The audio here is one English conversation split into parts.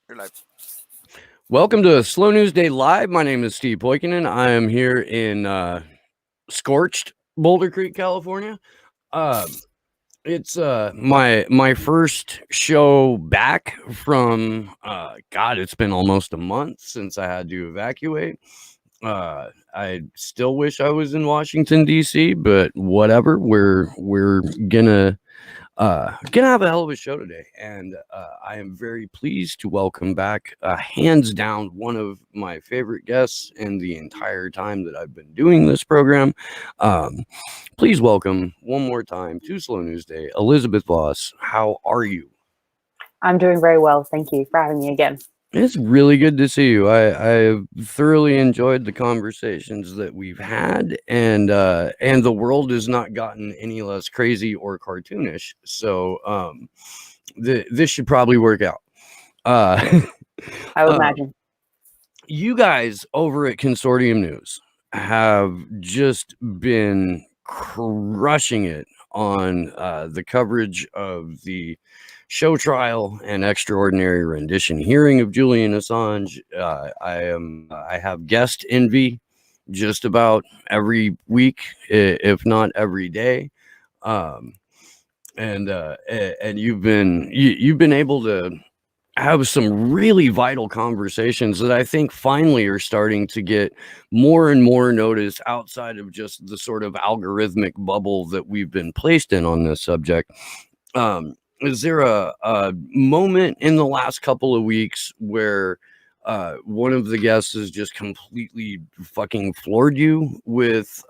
You're like, Welcome to Slow News Day Live. My name is Steve Poikinen. I am here in scorched Boulder Creek, California. It's my first show back from God. It's been almost a month since I had to evacuate. I still wish I was in Washington D.C., but whatever. We're gonna have a hell of a show today, and I am very pleased to welcome back, hands down, one of my favorite guests in the entire time that I've been doing this program. Um, Please welcome one more time to Slow News Day, Elizabeth Voss. How are you? I'm doing very well. Thank you for having me again. It's really good to see you. I've thoroughly enjoyed the conversations that we've had, and the world has not gotten any less crazy or cartoonish. So this should probably work out. Uh, I would uh, imagine. you guys over at Consortium News have just been crushing it on the coverage of the show trial and extraordinary rendition hearing of Julian Assange. I have guest envy just about every week, if not every day. Um, and you've been able to have some really vital conversations that I think finally are starting to get more and more notice outside of just the sort of algorithmic bubble that we've been placed in on this subject. Is there a moment in the last couple of weeks where one of the guests has just completely fucking floored you with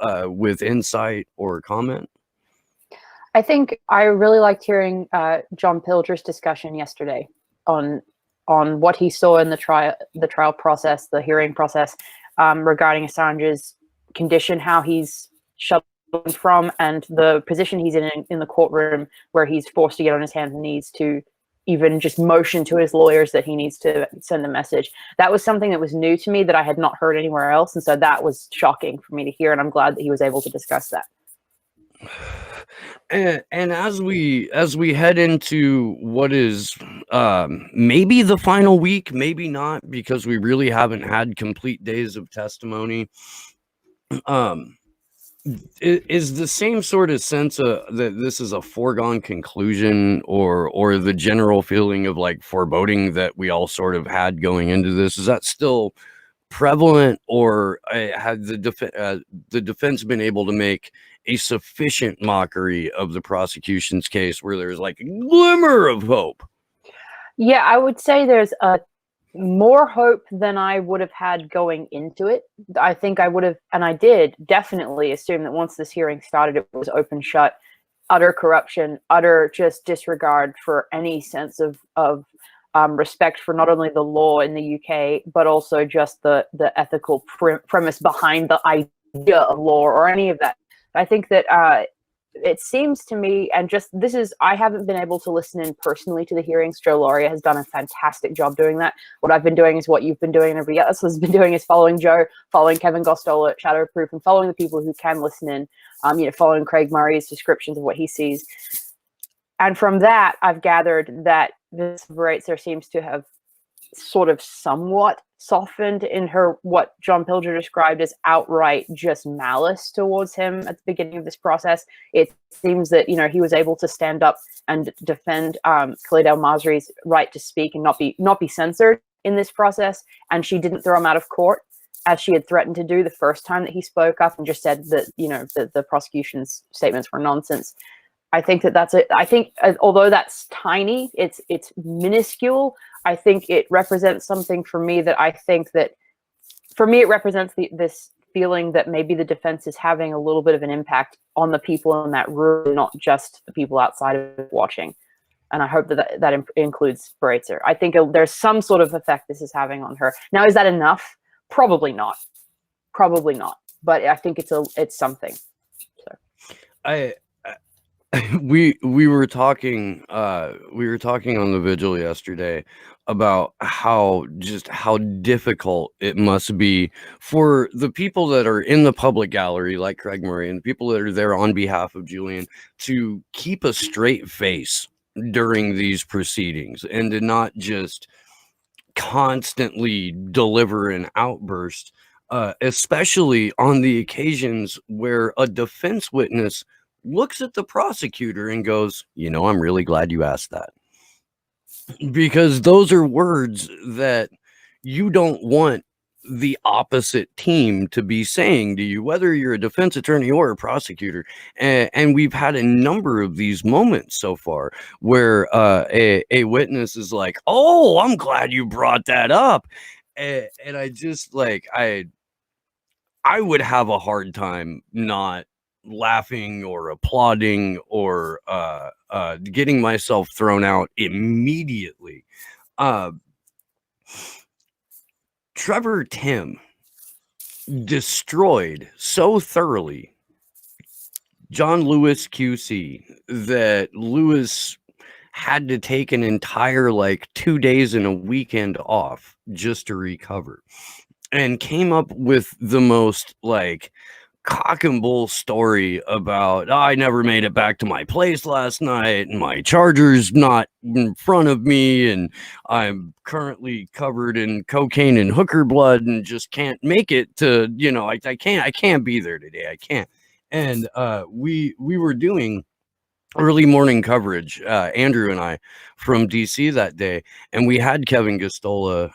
insight or comment? I think I really liked hearing John Pilger's discussion yesterday on what he saw in the trial process, the hearing process, regarding Assange's condition, how he's shuttling from, and the position he's in the courtroom, where he's forced to get on his hands and knees to even just motion to his lawyers that he needs to send a message. That was something that was new to me that I had not heard anywhere else, and so that was shocking for me to hear, and I'm glad that he was able to discuss that. And as we head into what is maybe the final week, maybe not, because we really haven't had complete days of testimony, is the same sort of sense that this is a foregone conclusion, or the general feeling of like foreboding that we all sort of had going into this, is that still prevalent, or had the defense been able to make a sufficient mockery of the prosecution's case where there's like a glimmer of hope? Yeah, I would say there's more hope than I would have had going into it. I think I would have, and I did definitely assume that once this hearing started, it was open shut, utter corruption, utter just disregard for any sense of respect for not only the law in the UK, but also just the ethical premise behind the idea of law or any of that. I think that it seems to me, and just this is, I haven't been able to listen in personally to the hearings. Joe Lauria has done a fantastic job doing that. What I've been doing is what you've been doing and everybody else has been doing, is following Joe, following Kevin Gostola at Shadowproof, and following the people who can listen in, following Craig Murray's descriptions of what he sees. And from that, I've gathered that this Breitzer seems to have sort of somewhat softened in her, what John Pilger described as outright just malice towards him at the beginning of this process. It seems that, he was able to stand up and defend Khalid al-Masri's right to speak and not be censored in this process. And she didn't throw him out of court, as she had threatened to do the first time that he spoke up and just said that, the prosecution's statements were nonsense. I think that's it. I think, although that's tiny, it's minuscule. I think it represents something for me that I think that, for me, it represents this feeling that maybe the defense is having a little bit of an impact on the people in that room, not just the people outside of it watching. And I hope that includes Breitzer. I think there's some sort of effect this is having on her. Now, is that enough? Probably not. Probably not. But I think it's something. So. We were talking on the vigil yesterday about how difficult it must be for the people that are in the public gallery, like Craig Murray, and the people that are there on behalf of Julian, to keep a straight face during these proceedings and to not just constantly deliver an outburst, especially on the occasions where a defense witness looks at the prosecutor and goes, you know, I'm really glad you asked that. Because those are words that you don't want the opposite team to be saying to you, whether you're a defense attorney or a prosecutor. And we've had a number of these moments so far where a witness is like, oh, I'm glad you brought that up. And I just like, I would have a hard time not laughing or applauding or getting myself thrown out immediately. Trevor Tim destroyed so thoroughly John Lewis QC that Lewis had to take an entire like 2 days and a weekend off just to recover, and came up with the most like cock and bull story about, I never made it back to my place last night and my charger's not in front of me and I'm currently covered in cocaine and hooker blood and just can't make it to, you know, I can't be there today. I can't. And we were doing early morning coverage, Andrew and I, from DC that day, and we had Kevin Gostola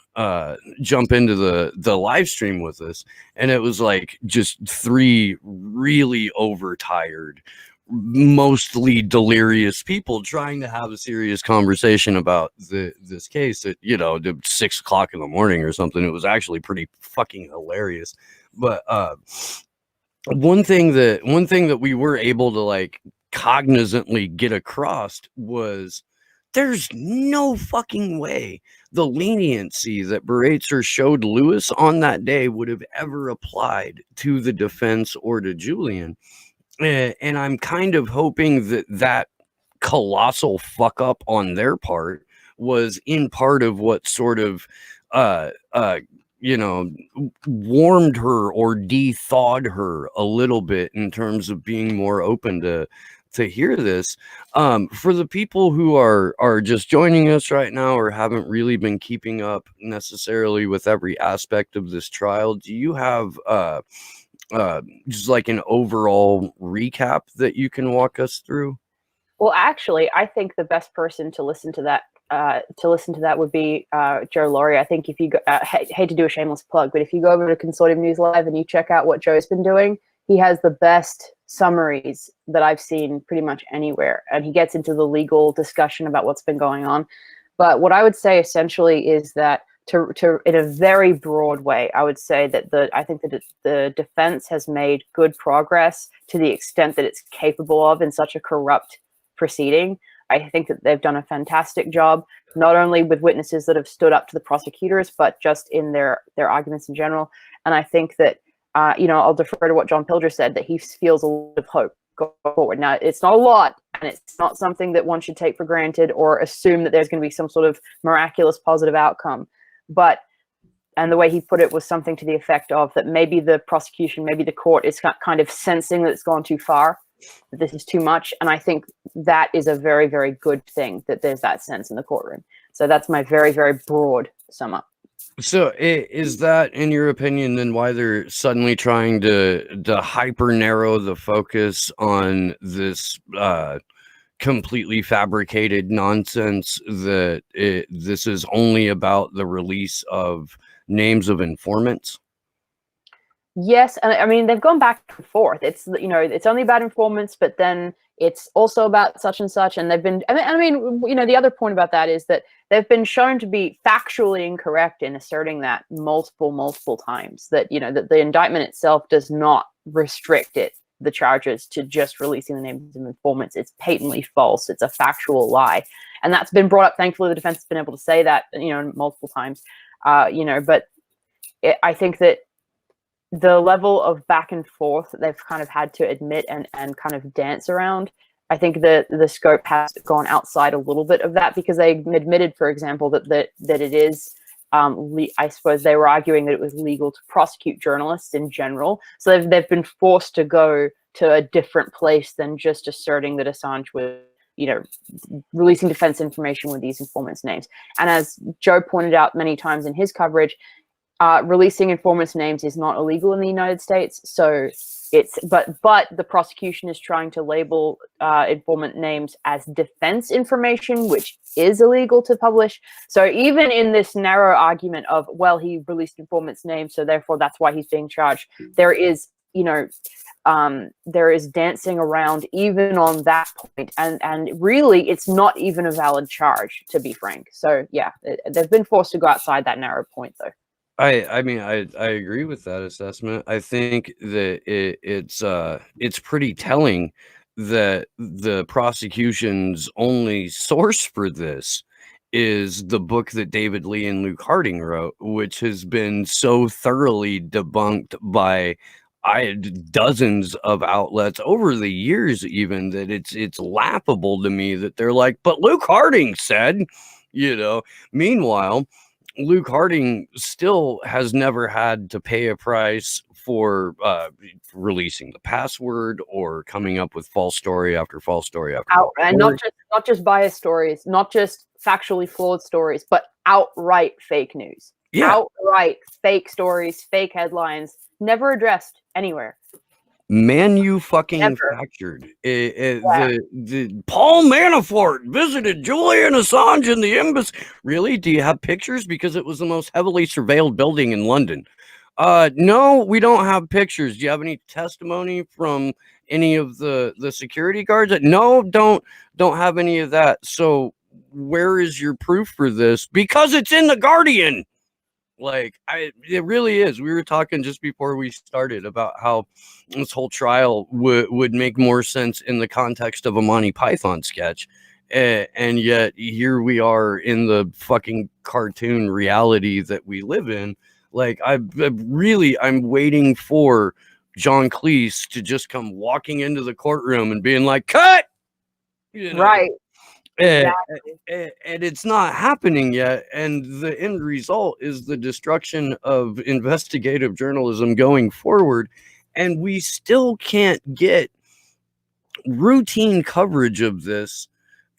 jump into the live stream with us, and it was like just 3 really overtired, mostly delirious people trying to have a serious conversation about this case at, you know, 6 o'clock in the morning or something. It was actually pretty fucking hilarious. But one thing that we were able to like cognizantly get across was there's no fucking way the leniency that Beratzer showed Lewis on that day would have ever applied to the defense or to Julian. And I'm kind of hoping that that colossal fuck up on their part was in part of what sort of you know, warmed her or de-thawed her a little bit in terms of being more open to hear this. For the people who are just joining us right now or haven't really been keeping up necessarily with every aspect of this trial, do you have just like an overall recap that you can walk us through? Well, actually, I think the best person to listen to that would be Joe Laurie. I think if you go, hate to do a shameless plug, but if you go over to Consortium News Live and you check out what Joe's been doing, he has the best summaries that I've seen pretty much anywhere, and he gets into the legal discussion about what's been going on. But what I would say essentially is that to in a very broad way, I would say that I think that the defense has made good progress to the extent that it's capable of in such a corrupt proceeding. I think that they've done a fantastic job, not only with witnesses that have stood up to the prosecutors, but just in their arguments in general. And I think that, you know, I'll defer to what John Pilger said, that he feels a lot of hope going forward. Now, it's not a lot, and it's not something that one should take for granted or assume that there's going to be some sort of miraculous positive outcome. But, and the way he put it was something to the effect of that maybe the prosecution, maybe the court is kind of sensing that it's gone too far, that this is too much. And I think that is a very, very good thing, that there's that sense in the courtroom. So that's my very, very broad sum up. So is that, in your opinion, then why they're suddenly trying to hyper narrow the focus on this completely fabricated nonsense that this is only about the release of names of informants? Yes, and I mean, they've gone back and forth. It's, you know, it's only about informants, but then it's also about such and such. And they've been, I mean, you know, the other point about that is that they've been shown to be factually incorrect in asserting that multiple times, that, you know, that the indictment itself does not restrict the charges to just releasing the names of informants. It's patently false. It's a factual lie. And that's been brought up. Thankfully, the defense has been able to say that, you know, multiple times, you know, but I think that the level of back and forth that they've kind of had to admit and kind of dance around, I think the scope has gone outside a little bit of that, because they admitted, for example, that it is, I suppose they were arguing that it was legal to prosecute journalists in general. So they've been forced to go to a different place than just asserting that Assange was releasing defense information with these informants' names. And as Joe pointed out many times in his coverage, releasing informants' names is not illegal in the United States. So but the prosecution is trying to label informant names as defense information, which is illegal to publish. So even in this narrow argument of, well, he released informant's name, so therefore that's why he's being charged, there is, there is dancing around even on that point, and really it's not even a valid charge, to be frank. So yeah, they've been forced to go outside that narrow point, though. I mean, I agree with that assessment. I think that it's pretty telling that the prosecution's only source for this is the book that David Lee and Luke Harding wrote, which has been so thoroughly debunked by dozens of outlets over the years, even, that it's laughable to me that they're like, but Luke Harding said, Meanwhile, Luke Harding still has never had to pay a price for releasing the password or coming up with false story after false story after false story. And not just biased stories, not just factually flawed stories, but outright fake news. Yeah. Outright fake stories, fake headlines, never addressed anywhere. Manufactured. The Paul Manafort visited Julian Assange in the embassy. Really? Do you have pictures? Because it was the most heavily surveilled building in London. No, we don't have pictures. Do you have any testimony from any of the security guards? No, don't have any of that. So where is your proof for this? Because it's in the Guardian. It really is. We were talking just before we started about how this whole trial would make more sense in the context of a Monty Python sketch. And yet here we are in the fucking cartoon reality that we live in. I'm waiting for John Cleese to just come walking into the courtroom and being like, cut! Right. Exactly. And it's not happening yet, and the end result is the destruction of investigative journalism going forward, and we still can't get routine coverage of this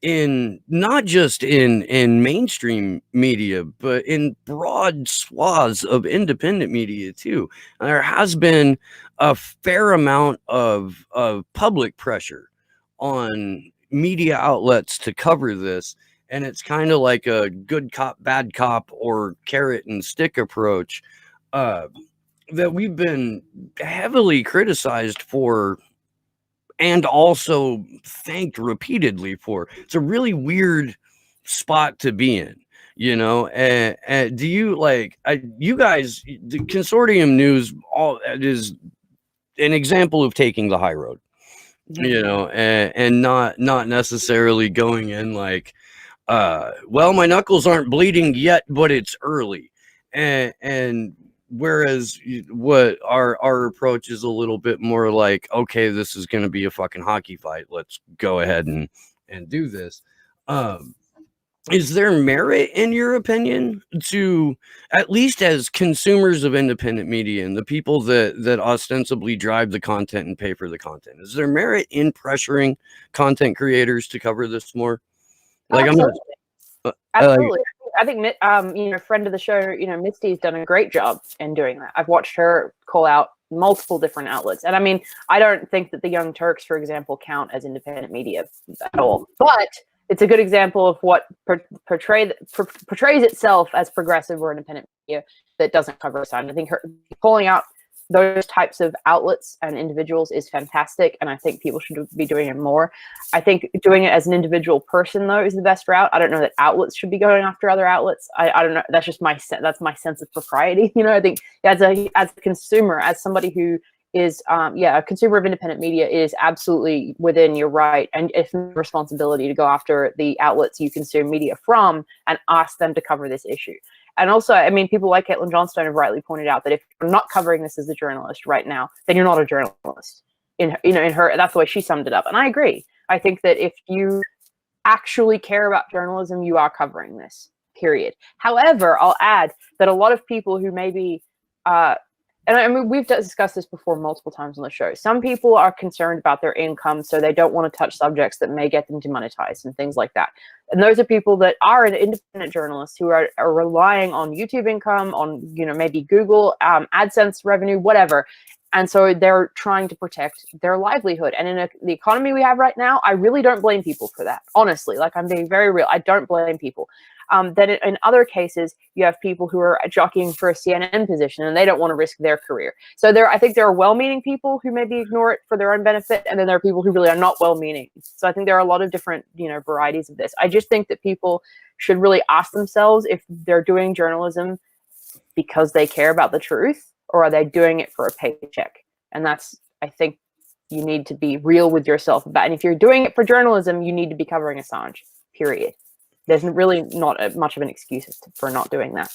in not just in mainstream media, but in broad swaths of independent media too. And there has been a fair amount of public pressure on media outlets to cover this, and it's kind of like a good cop bad cop or carrot and stick approach that we've been heavily criticized for and also thanked repeatedly for. It's a really weird spot to be in, and do you you guys, the Consortium News is an example of taking the high road, and not necessarily going in well, my knuckles aren't bleeding yet, but it's early. And whereas what our approach is a little bit more like, okay, this is going to be a fucking hockey fight. Let's go ahead and do this. Is there merit, in your opinion, to, at least as consumers of independent media and the people that ostensibly drive the content and pay for the content, is there merit in pressuring content creators to cover this more? Absolutely. Absolutely. I think a friend of the show, Misty's done a great job in doing that. I've watched her call out multiple different outlets, and I mean, I don't think that the Young Turks, for example, count as independent media at all, but it's a good example of what portrays itself as progressive or independent media that doesn't cover a side. I think her calling out those types of outlets and individuals is fantastic, and I think people should be doing it more. I think doing it as an individual person, though, is the best route. I don't know that outlets should be going after other outlets. I don't know. That's just my sense of propriety. I think as a consumer, as somebody who is a consumer of independent media, is absolutely within your right and it's responsibility to go after the outlets you consume media from and ask them to cover this issue. And also, I mean, people like Caitlin Johnstone have rightly pointed out that if you're not covering this as a journalist right now, then you're not a journalist. In her, that's the way she summed it up, and I agree. I think that if you actually care about journalism, you are covering this. Period. However, I'll add that a lot of people who maybe and I mean, we've discussed this before multiple times on the show. Some people are concerned about their income, so they don't want to touch subjects that may get them demonetized and things like that. And those are people that are independent journalists who are relying on YouTube income, on, you know, maybe Google, AdSense revenue, whatever. And so they're trying to protect their livelihood. And in the economy we have right now, I really don't blame people for that. Honestly, like, I'm being very real. I don't blame people. Then in other cases, you have people who are jockeying for a CNN position and they don't want to risk their career. So I think there are well-meaning people who maybe ignore it for their own benefit, and then there are people who really are not well-meaning. So I think there are a lot of different, you know, varieties of this. I just think that people should really ask themselves if they're doing journalism because they care about the truth, or are they doing it for a paycheck? And that's, I think, you need to be real with yourself about. And if you're doing it for journalism, you need to be covering Assange, period. There's really not much of an excuse for not doing that.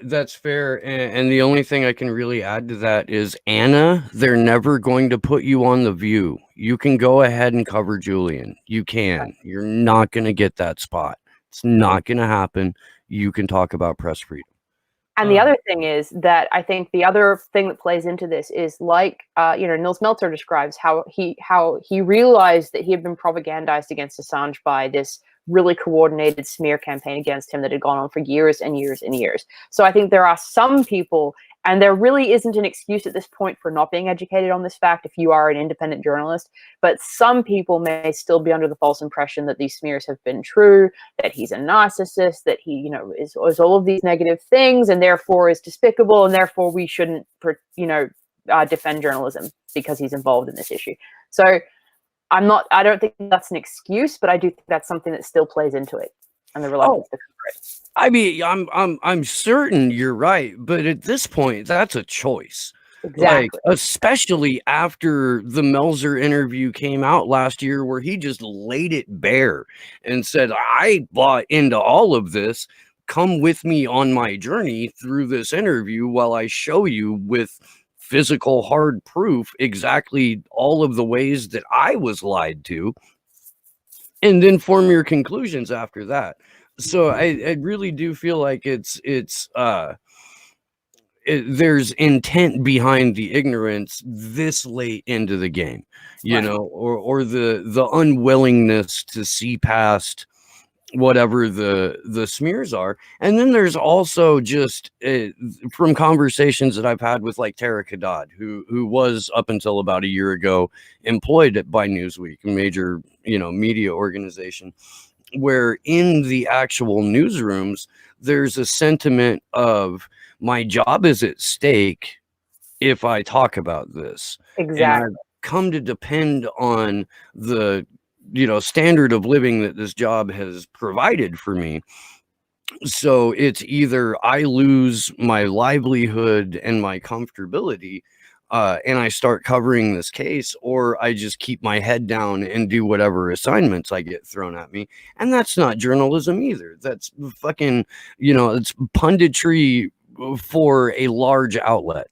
That's fair. And the only thing I can really add to that is, Anna, they're never going to put you on The View. You can go ahead and cover Julian. You can. You're not going to get that spot. It's not going to happen. You can talk about press freedom. And the other thing is that I think the other thing that plays into this is, like, you know, Nils Melzer describes how he realized that he had been propagandized against Assange by this really coordinated smear campaign against him that had gone on for years and years and years. So I think there are some people, and there really isn't an excuse at this point for not being educated on this fact if you are an independent journalist, but some people may still be under the false impression that these smears have been true, that he's a narcissist, that he, you know, is all of these negative things and therefore is despicable, and therefore we shouldn't, you know, defend journalism because he's involved in this issue. So I don't think that's an excuse, but I do think that's something that still plays into it, and the reluctance to cover it. I mean, I'm certain you're right, but at this point, that's a choice. Exactly. Like, especially after the Melzer interview came out last year, where he just laid it bare and said, I bought into all of this. Come with me on my journey through this interview while I show you with physical hard proof exactly all of the ways that I was lied to, and then form your conclusions after that. So I really do feel like there's intent behind the ignorance this late into the game, you know, or the unwillingness to see past whatever the smears are. And then there's also just from conversations that I've had with, like, Tara Kadad, who was up until about a year ago employed by Newsweek, a major, you know, media organization, where in the actual newsrooms there's a sentiment of, my job is at stake if I talk about this. Exactly. And I've come to depend on the, you know, standard of living that this job has provided for me. So it's either I lose my livelihood and my comfortability, and I start covering this case, or I just keep my head down and do whatever assignments I get thrown at me. And that's not journalism either. That's fucking, you know, it's punditry for a large outlet.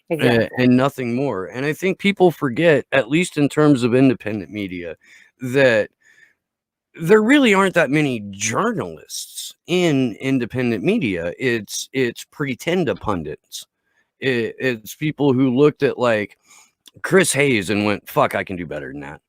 Exactly. And nothing more. And I think people forget, at least in terms of independent media, that there really aren't that many journalists in independent media. It's pretend pundits. It's people who looked at, like, Chris Hayes and went, fuck, I can do better than that.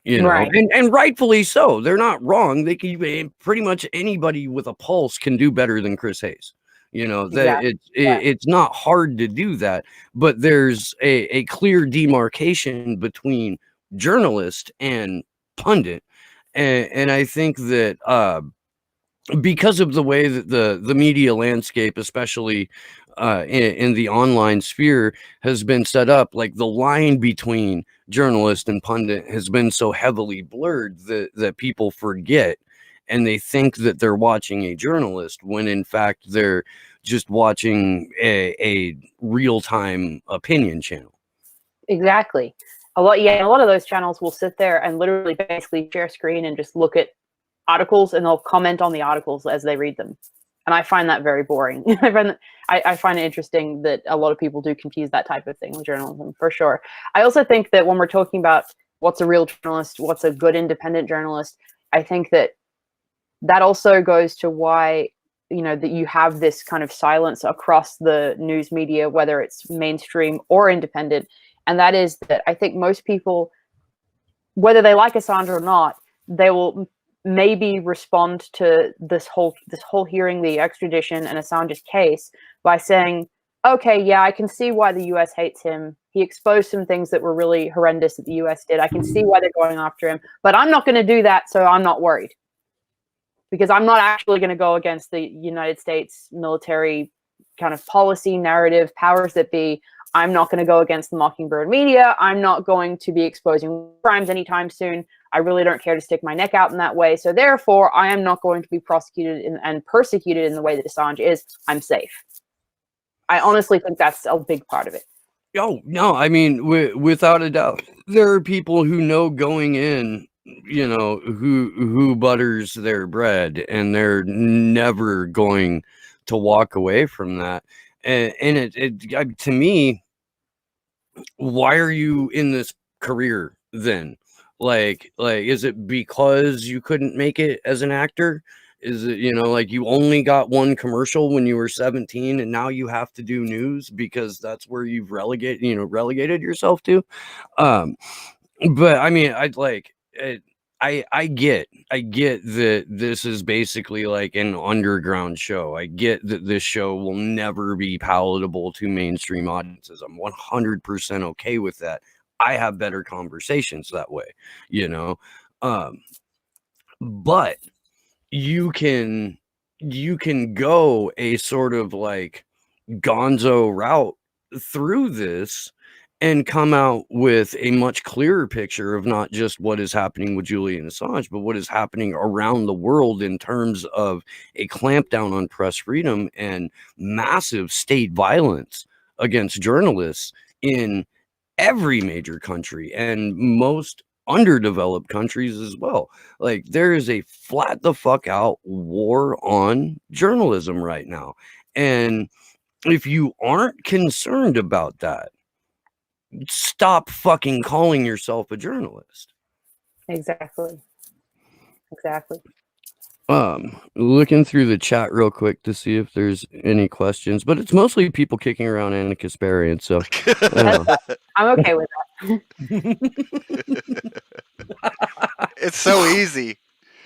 You know, Right. and rightfully so. They're not wrong. They can, pretty much anybody with a pulse can do better than Chris Hayes. You know, that it's not hard to do that, but there's a clear demarcation between journalist and pundit. And I think that because of the way that the media landscape, especially in the online sphere, has been set up, like, the line between journalist and pundit has been so heavily blurred that people forget, and they think that they're watching a journalist when in fact they're just watching a real-time opinion channel. Exactly. A lot of those channels will sit there and literally basically share screen and just look at articles, and they'll comment on the articles as they read them. And I find that very boring. I find it interesting that a lot of people do confuse that type of thing with journalism, for sure. I also think that when we're talking about what's a real journalist, what's a good independent journalist, I think that also goes to why that you have this kind of silence across the news media, whether it's mainstream or independent. And that is that I think most people, whether they like Assange or not, they will maybe respond to this whole hearing, the extradition and Assange's case, by saying, okay, yeah, I can see why the US hates him. He exposed some things that were really horrendous that the US did. I can see why they're going after him, but I'm not going to do that, so I'm not worried. Because I'm not actually going to go against the United States military kind of policy, narrative, powers that be. I'm not going to go against the Mockingbird media. I'm not going to be exposing crimes anytime soon. I really don't care to stick my neck out in that way. So therefore, I am not going to be prosecuted and persecuted in the way that Assange is. I'm safe. I honestly think that's a big part of it. Oh, no, I mean, without a doubt, there are people who know going in, who butters their bread, and they're never going to walk away from that. And it to me, why are you in this career then? Like, is it because you couldn't make it as an actor? Is it, like you only got one commercial when you were 17 and now you have to do news because that's where you've relegated yourself to? But I mean, I get that this is basically like an underground show. I get that this show will never be palatable to mainstream audiences. I'm 100% okay with that. I have better conversations that way, but you can go a sort of like gonzo route through this and come out with a much clearer picture of not just what is happening with Julian Assange, but what is happening around the world in terms of a clampdown on press freedom and massive state violence against journalists in every major country and most underdeveloped countries as well. Like, there is a flat the fuck out war on journalism right now. And if you aren't concerned about that, stop fucking calling yourself a journalist. Exactly. Looking through the chat real quick to see if there's any questions, but it's mostly people kicking around Anna Kasparian, so I'm okay with that. It's so easy.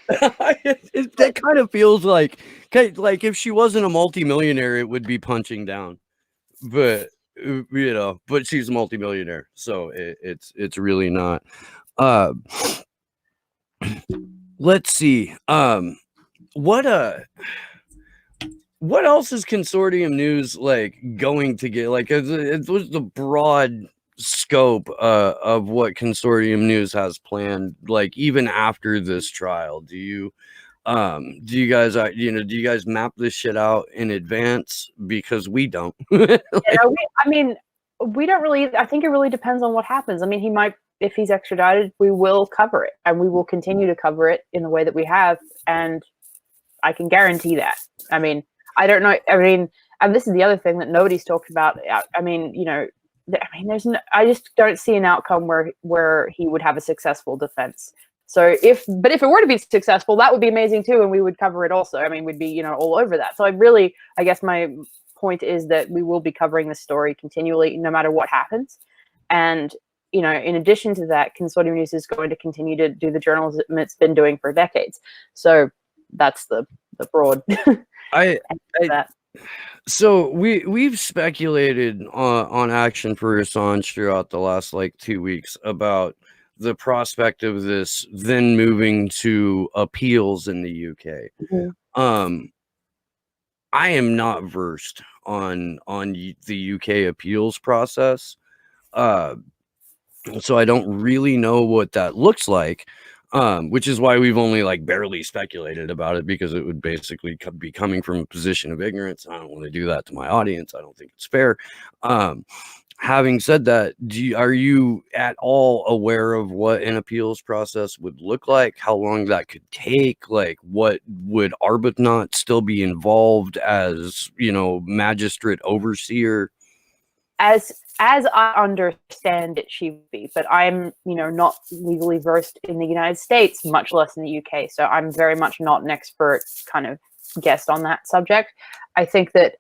That kind of feels like if she wasn't a multimillionaire, it would be punching down, but but she's a multimillionaire, so it's really not. Let's see. What else is Consortium News like going to get? Like, it was the broad scope of what Consortium News has planned, like even after this trial. Do you guys map this shit out in advance? Because we don't. We don't really. I think it really depends on what happens. I mean, he might, if he's extradited, we will cover it, and we will continue to cover it in the way that we have, and I can guarantee that. I mean, I don't know. I mean, and this is the other thing that nobody's talked about. I mean, I just don't see an outcome where he would have a successful defense. So if it were to be successful, that would be amazing too, and we would cover it also. I mean, we'd be, all over that. So I guess my point is that we will be covering this story continually, no matter what happens. And, in addition to that, Consortium News is going to continue to do the journalism it's been doing for decades. So that's the broad. So we've speculated on Action for Assange throughout the last 2 weeks about the prospect of this then moving to appeals in the UK. Mm-hmm. I am not versed on the UK appeals process, so I don't really know what that looks like. Which is why we've only barely speculated about it, because it would basically be coming from a position of ignorance. I don't want to do that to my audience. I don't think it's fair. Having said that, are you at all aware of what an appeals process would look like? How long that could take? What would Arbuthnot still be involved as, magistrate overseer? As I understand it, she would be, but I'm, not legally versed in the United States, much less in the UK. So I'm very much not an expert kind of guest on that subject. I think that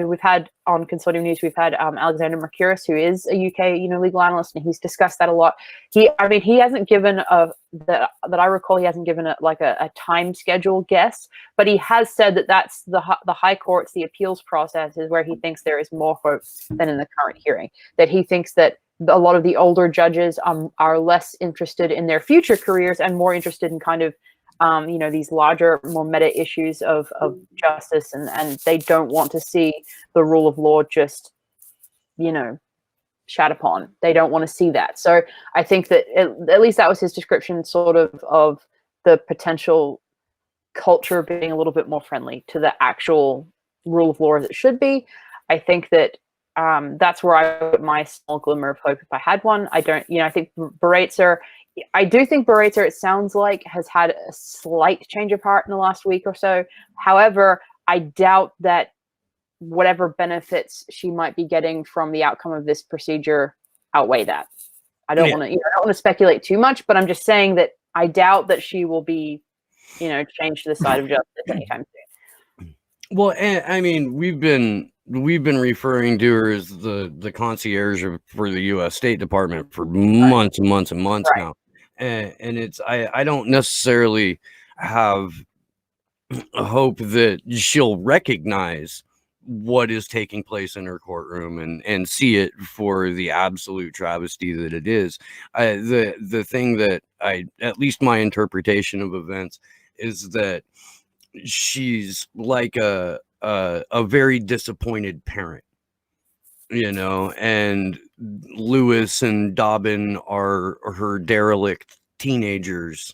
we've had on Consortium News, we've had Alexander Mercouris, who is a UK, legal analyst, and he's discussed that a lot. He hasn't given that I recall, he hasn't given a time schedule guess, but he has said that that's the High Court's, the appeals process is where he thinks there is more hope than in the current hearing. That he thinks that a lot of the older judges are less interested in their future careers and more interested in kind of these larger, more meta issues of justice, and they don't want to see the rule of law just, shat upon. They don't want to see that. So I think that at least that was his description, sort of the potential culture being a little bit more friendly to the actual rule of law as it should be. I think that that's where I put my small glimmer of hope if I had one. I don't, I think Baraitser, it sounds like, has had a slight change of heart in the last week or so. However, I doubt that whatever benefits she might be getting from the outcome of this procedure outweigh that. I don't want to speculate too much, but I'm just saying that I doubt that she will be, changed to the side of justice anytime soon. Well, I mean, we've been referring to her as the concierge for the U.S. State Department for months and months and months now. And it's I don't necessarily have a hope that she'll recognize what is taking place in her courtroom and see it for the absolute travesty that it is. The thing that at least my interpretation of events is that she's like a very disappointed parent, and Lewis and Dobbin are her derelict teenagers,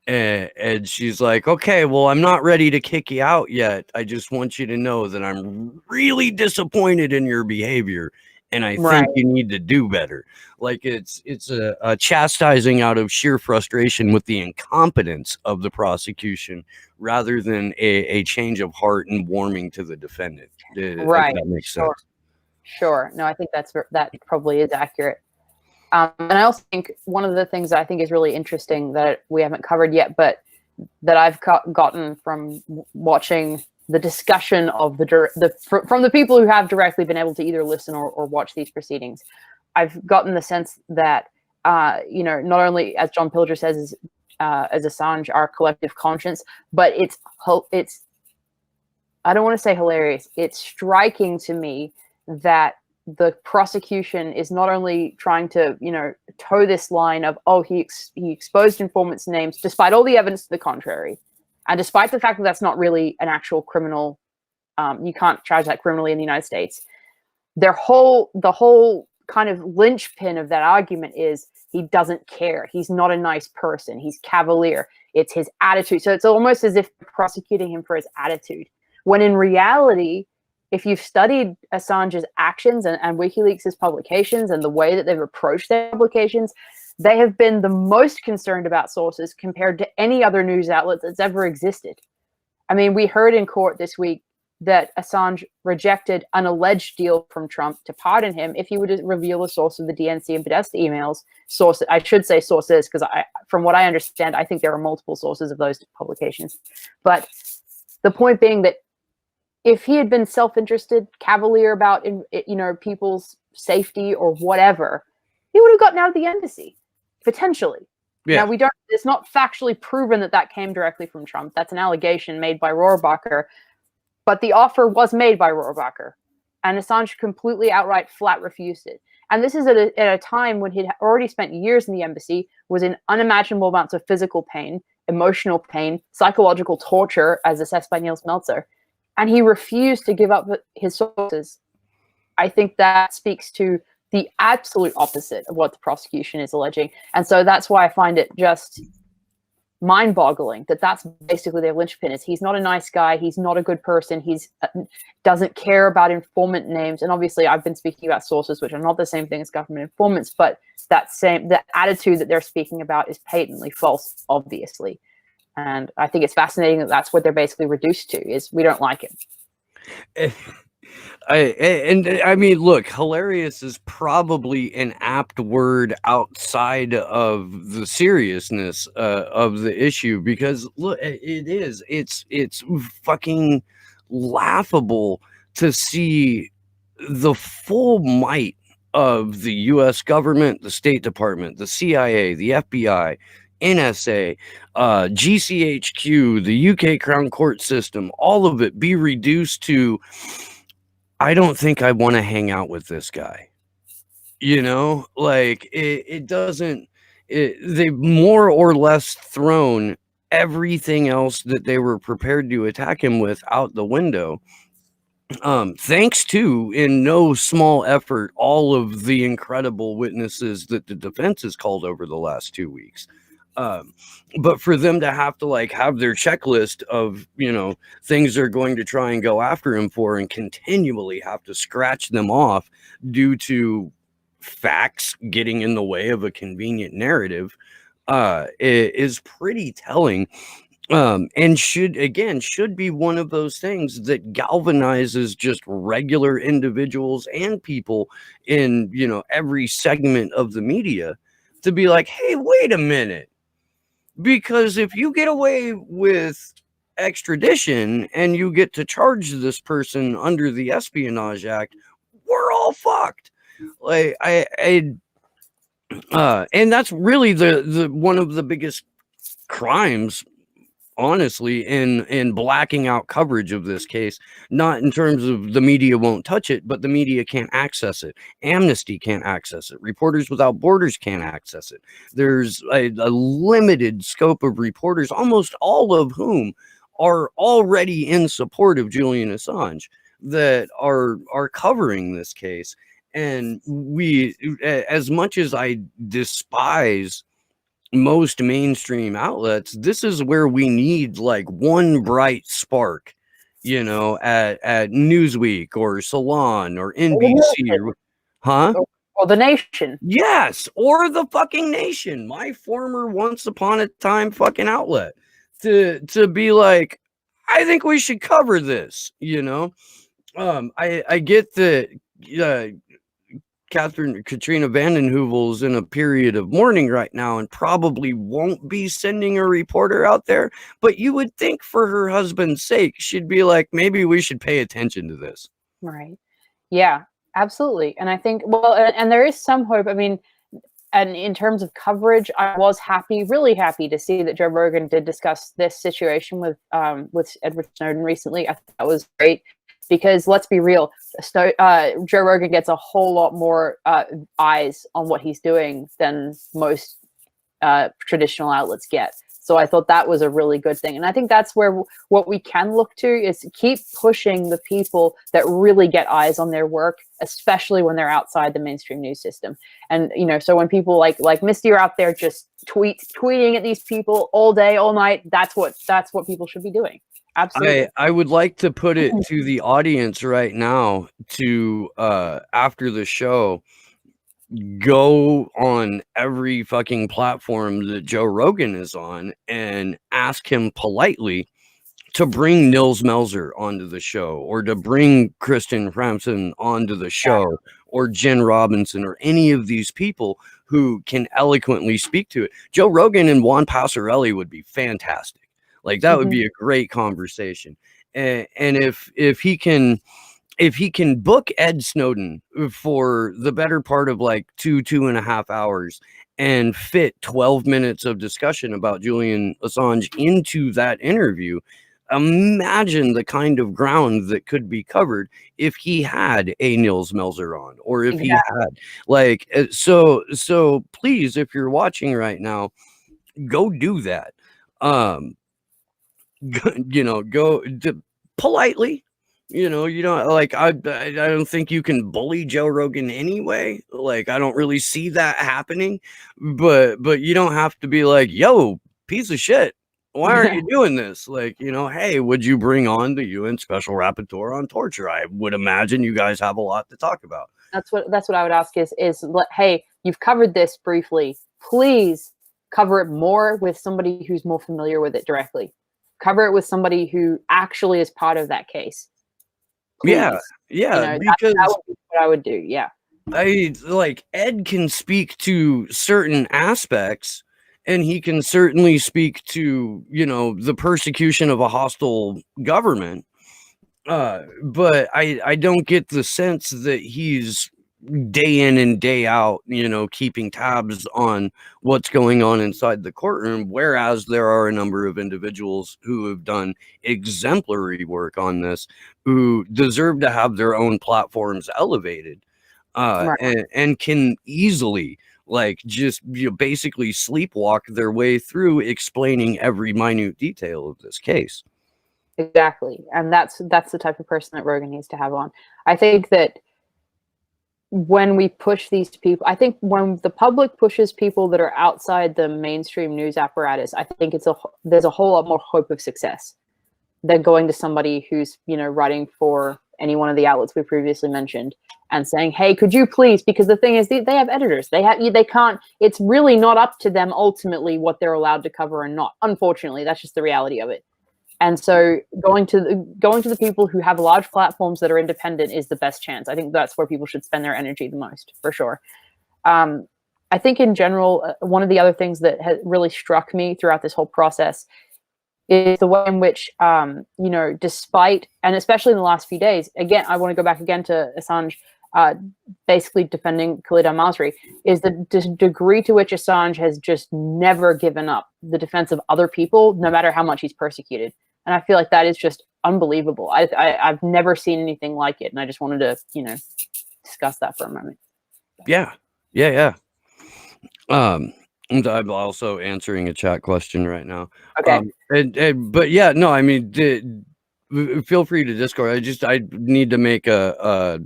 and she's like, okay, well, I'm not ready to kick you out yet. I just want you to know that I'm really disappointed in your behavior, and I think you need to do better. Like it's a chastising out of sheer frustration with the incompetence of the prosecution rather than a change of heart and warming to the defendant. Right. That makes sense. Sure. No, I think that probably is accurate. And I also think one of the things that I think is really interesting that we haven't covered yet, but that I've gotten from watching the discussion of from the people who have directly been able to either listen or watch these proceedings, I've gotten the sense that, not only, as John Pilger says, as Assange, our collective conscience, but it's I don't want to say hilarious. It's striking to me that the prosecution is not only trying to, toe this line of, he exposed informants' names, despite all the evidence to the contrary, and despite the fact that that's not really an actual criminal, you can't charge that criminally in the United States. The whole kind of linchpin of that argument is he doesn't care. He's not a nice person. He's cavalier. It's his attitude. So it's almost as if prosecuting him for his attitude, when in reality, if you've studied Assange's actions and WikiLeaks' publications and the way that they've approached their publications, they have been the most concerned about sources compared to any other news outlet that's ever existed. I mean, we heard in court this week that Assange rejected an alleged deal from Trump to pardon him if he would reveal the source of the DNC and Podesta emails. I should say sources, because from what I understand, I think there are multiple sources of those publications. But the point being that if he had been self-interested, cavalier about, people's safety or whatever, he would have gotten out of the embassy, potentially. Yeah. Now, it's not factually proven that came directly from Trump. That's an allegation made by Rohrabacher, but the offer was made by Rohrabacher, and Assange completely outright flat refused it. And this is at a time when he'd already spent years in the embassy, was in unimaginable amounts of physical pain, emotional pain, psychological torture, as assessed by Niels Meltzer. And he refused to give up his sources. I think that speaks to the absolute opposite of what the prosecution is alleging. And so that's why I find it just mind-boggling that that's basically their linchpin is he's not a nice guy. He's not a good person. He's doesn't care about informant names. And obviously I've been speaking about sources, which are not the same thing as government informants, but the attitude that they're speaking about is patently false, obviously. And I think it's fascinating that that's what they're basically reduced to, is we don't like him. I mean, look, hilarious is probably an apt word outside of the seriousness of the issue, because look, it's fucking laughable to see the full might of the U.S. government, the State Department, the CIA, the FBI, NSA, GCHQ, the UK Crown Court system, all of it be reduced to, I don't think I want to hang out with this guy. Like it doesn't, they've more or less thrown everything else that they were prepared to attack him with out the window. Thanks to, in no small effort, all of the incredible witnesses that the defense has called over the last 2 weeks. But for them to have to like have their checklist of things they're going to try and go after him for, and continually have to scratch them off due to facts getting in the way of a convenient narrative, is pretty telling. And should be one of those things that galvanizes just regular individuals and people in every segment of the media to be like, hey, wait a minute. Because if you get away with extradition and you get to charge this person under the Espionage Act, we're all fucked. Like and that's really the one of the biggest crimes, honestly, in blacking out coverage of this case. Not in terms of the media won't touch it, but the media can't access it. Amnesty can't access it. Reporters Without Borders can't access it. There's a limited scope of reporters, almost all of whom are already in support of Julian Assange, that are covering this case. And we, as much as I despise most mainstream outlets, this is where we need like one bright spark, at Newsweek or Salon or NBC, or the Nation. Yes, or the fucking Nation, my former once upon a time fucking outlet, to be like, I think we should cover this. I get that Katrina Vanden Heuvel's in a period of mourning right now and probably won't be sending a reporter out there, but you would think for her husband's sake, she'd be like, maybe we should pay attention to this. Right. Yeah, absolutely. And I think, well, and there is some hope. I mean, and in terms of coverage, I was really happy to see that Joe Rogan did discuss this situation with Edward Snowden recently. I thought that was great. Because let's be real, Joe Rogan gets a whole lot more eyes on what he's doing than most traditional outlets get. So I thought that was a really good thing. And I think that's where what we can look to is keep pushing the people that really get eyes on their work, especially when they're outside the mainstream news system. And, so when people like Misty are out there just tweeting at these people all day, all night, that's what people should be doing. Absolutely. I would like to put it to the audience right now to, after the show, go on every fucking platform that Joe Rogan is on and ask him politely to bring Nils Melzer onto the show, or to bring Kristen Framson onto the show, or Jen Robinson, or any of these people who can eloquently speak to it. Joe Rogan and Juan Passarelli would be fantastic. Like that would be a great conversation. And if he can book Ed Snowden for the better part of like 2.5 hours and fit 12 minutes of discussion about Julian Assange into that interview, imagine the kind of ground that could be covered if he had a Nils Melzer on, or if he had like, so please, if you're watching right now, go do that. Go politely, like, I don't think you can bully Joe Rogan anyway. Like, I don't really see that happening, but you don't have to be like, yo, piece of shit, why aren't you doing this? Like, hey, would you bring on the UN Special Rapporteur on torture? I would imagine you guys have a lot to talk about. That's what I would ask is hey, you've covered this briefly, please cover it more with somebody who's more familiar with it directly. Cover it with somebody who actually is part of that case. Please. Yeah, yeah, You know, because that would be what I would do. Yeah. Ed can speak to certain aspects, and he can certainly speak to, the persecution of a hostile government. But I don't get the sense that he's day in and day out, keeping tabs on what's going on inside the courtroom. Whereas there are a number of individuals who have done exemplary work on this, who deserve to have their own platforms elevated, Right. and can easily just basically sleepwalk their way through explaining every minute detail of this case. Exactly. And that's the type of person that Rogan needs to have on. I think that when we push these people, I think when the public pushes people that are outside the mainstream news apparatus, I think there's a whole lot more hope of success than going to somebody who's, writing for any one of the outlets we previously mentioned and saying, hey, could you please, because the thing is they have editors. They can't, it's really not up to them ultimately what they're allowed to cover and not. Unfortunately, that's just the reality of it. And so going to the people who have large platforms that are independent is the best chance. I think that's where people should spend their energy the most, for sure. I think in general, one of the other things that has really struck me throughout this whole process is the way in which, despite, and especially in the last few days, again, I want to go back again to Assange, basically defending Khalid al-Masri, is the degree to which Assange has just never given up the defense of other people, no matter how much he's persecuted. And I feel like that is just unbelievable. I've never seen anything like it. And I just wanted to, discuss that for a moment. Yeah. And I'm also answering a chat question right now. Okay. But yeah, no, I mean, feel free to Discord. I need to make a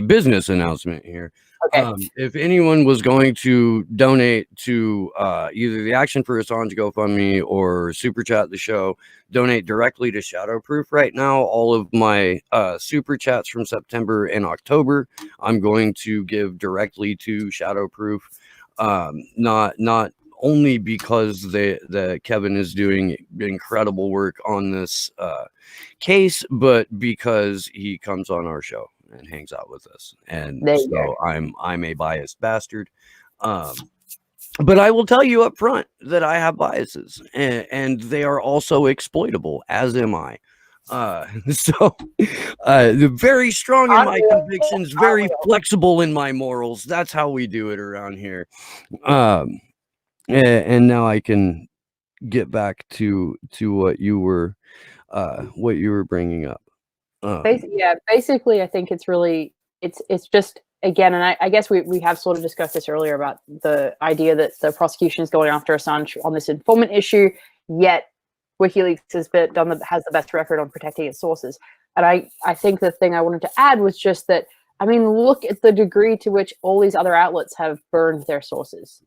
business announcement here. Okay. If anyone was going to donate to either the Action for Assange GoFundMe or Super Chat the show, donate directly to Shadowproof right now. All of my Super Chats from September and October, I'm going to give directly to Shadowproof. Not only because the Kevin is doing incredible work on this case, but because he comes on our show and hangs out with us, and so I'm a biased bastard. But I will tell you up front that I have biases, and they are also exploitable, as am I. So very strong in my convictions, very flexible in my morals. That's how we do it around here. And now I can get back to what you were bringing up. Basically, I think it's really it's just, again, and I guess we have sort of discussed this earlier about the idea that the prosecution is going after Assange on this informant issue, yet WikiLeaks has the best record on protecting its sources. And I think the thing I wanted to add was just that, I mean, look at the degree to which all these other outlets have burned their sources.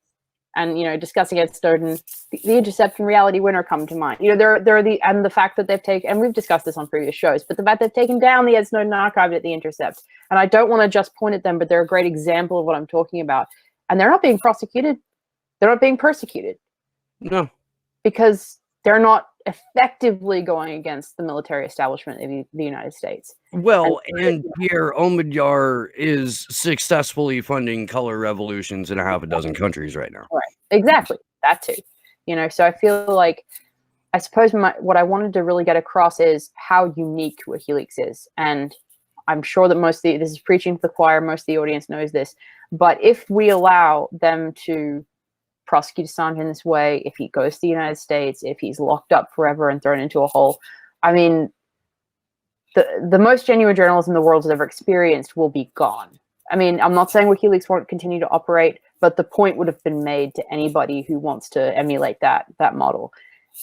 And, discussing Ed Snowden, the Intercept and Reality Winner come to mind. There are the fact that they've taken, and we've discussed this on previous shows, but the fact they've taken down the Ed Snowden archive at the Intercept. And I don't want to just point at them, but they're a great example of what I'm talking about. And they're not being prosecuted. They're not being persecuted. No. Because they're not effectively going against the military establishment of the United States. Well, and Pierre Omidyar is successfully funding color revolutions in a half a dozen countries right now. Right, exactly, that too. So I feel like, I suppose what I wanted to really get across is how unique WikiLeaks is. And I'm sure that this is preaching to the choir, most of the audience knows this, but if we allow them to prosecute Assange in this way, if he goes to the United States, if he's locked up forever and thrown into a hole, I mean, the most genuine journalism the world has ever experienced will be gone. I mean, I'm not saying WikiLeaks won't continue to operate, but the point would have been made to anybody who wants to emulate that model.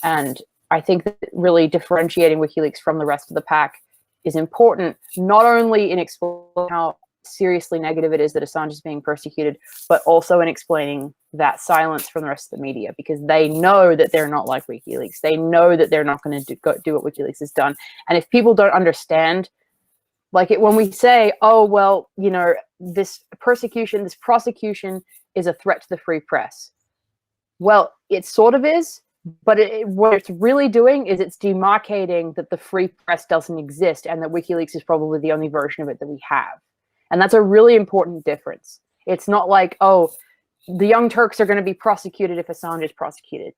And I think that really differentiating WikiLeaks from the rest of the pack is important, not only in explaining how seriously negative it is that Assange is being persecuted, but also in explaining that silence from the rest of the media, because they know that they're not like WikiLeaks. They know that they're not going to do what WikiLeaks has done. And if people don't understand, when we say, oh, well, this prosecution is a threat to the free press. Well, it sort of is, But what it's really doing is it's demarcating that the free press doesn't exist and that WikiLeaks is probably the only version of it that we have. And that's a really important difference. It's not like, oh, the Young Turks are going to be prosecuted if Assange is prosecuted.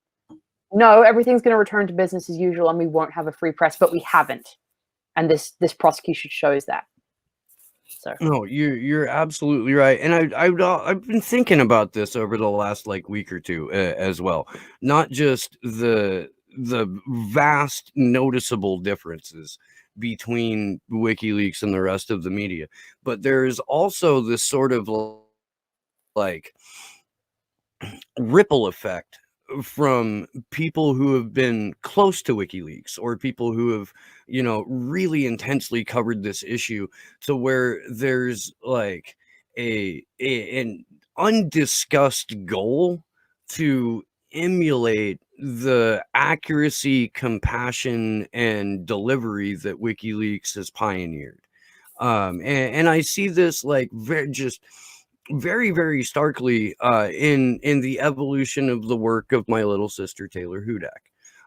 No, everything's going to return to business as usual and we won't have a free press, but we haven't. And this prosecution shows that. So No, you're absolutely right, and I've been thinking about this over the last like week or two as well. Not just the vast noticeable differences between WikiLeaks and the rest of the media, but there's also this sort of like ripple effect from people who have been close to WikiLeaks or people who have, really intensely covered this issue, to where there's like an undiscussed goal to emulate the accuracy, compassion, and delivery that WikiLeaks has pioneered. And I see this like very, very starkly in the evolution of the work of my little sister Taylor Hudak.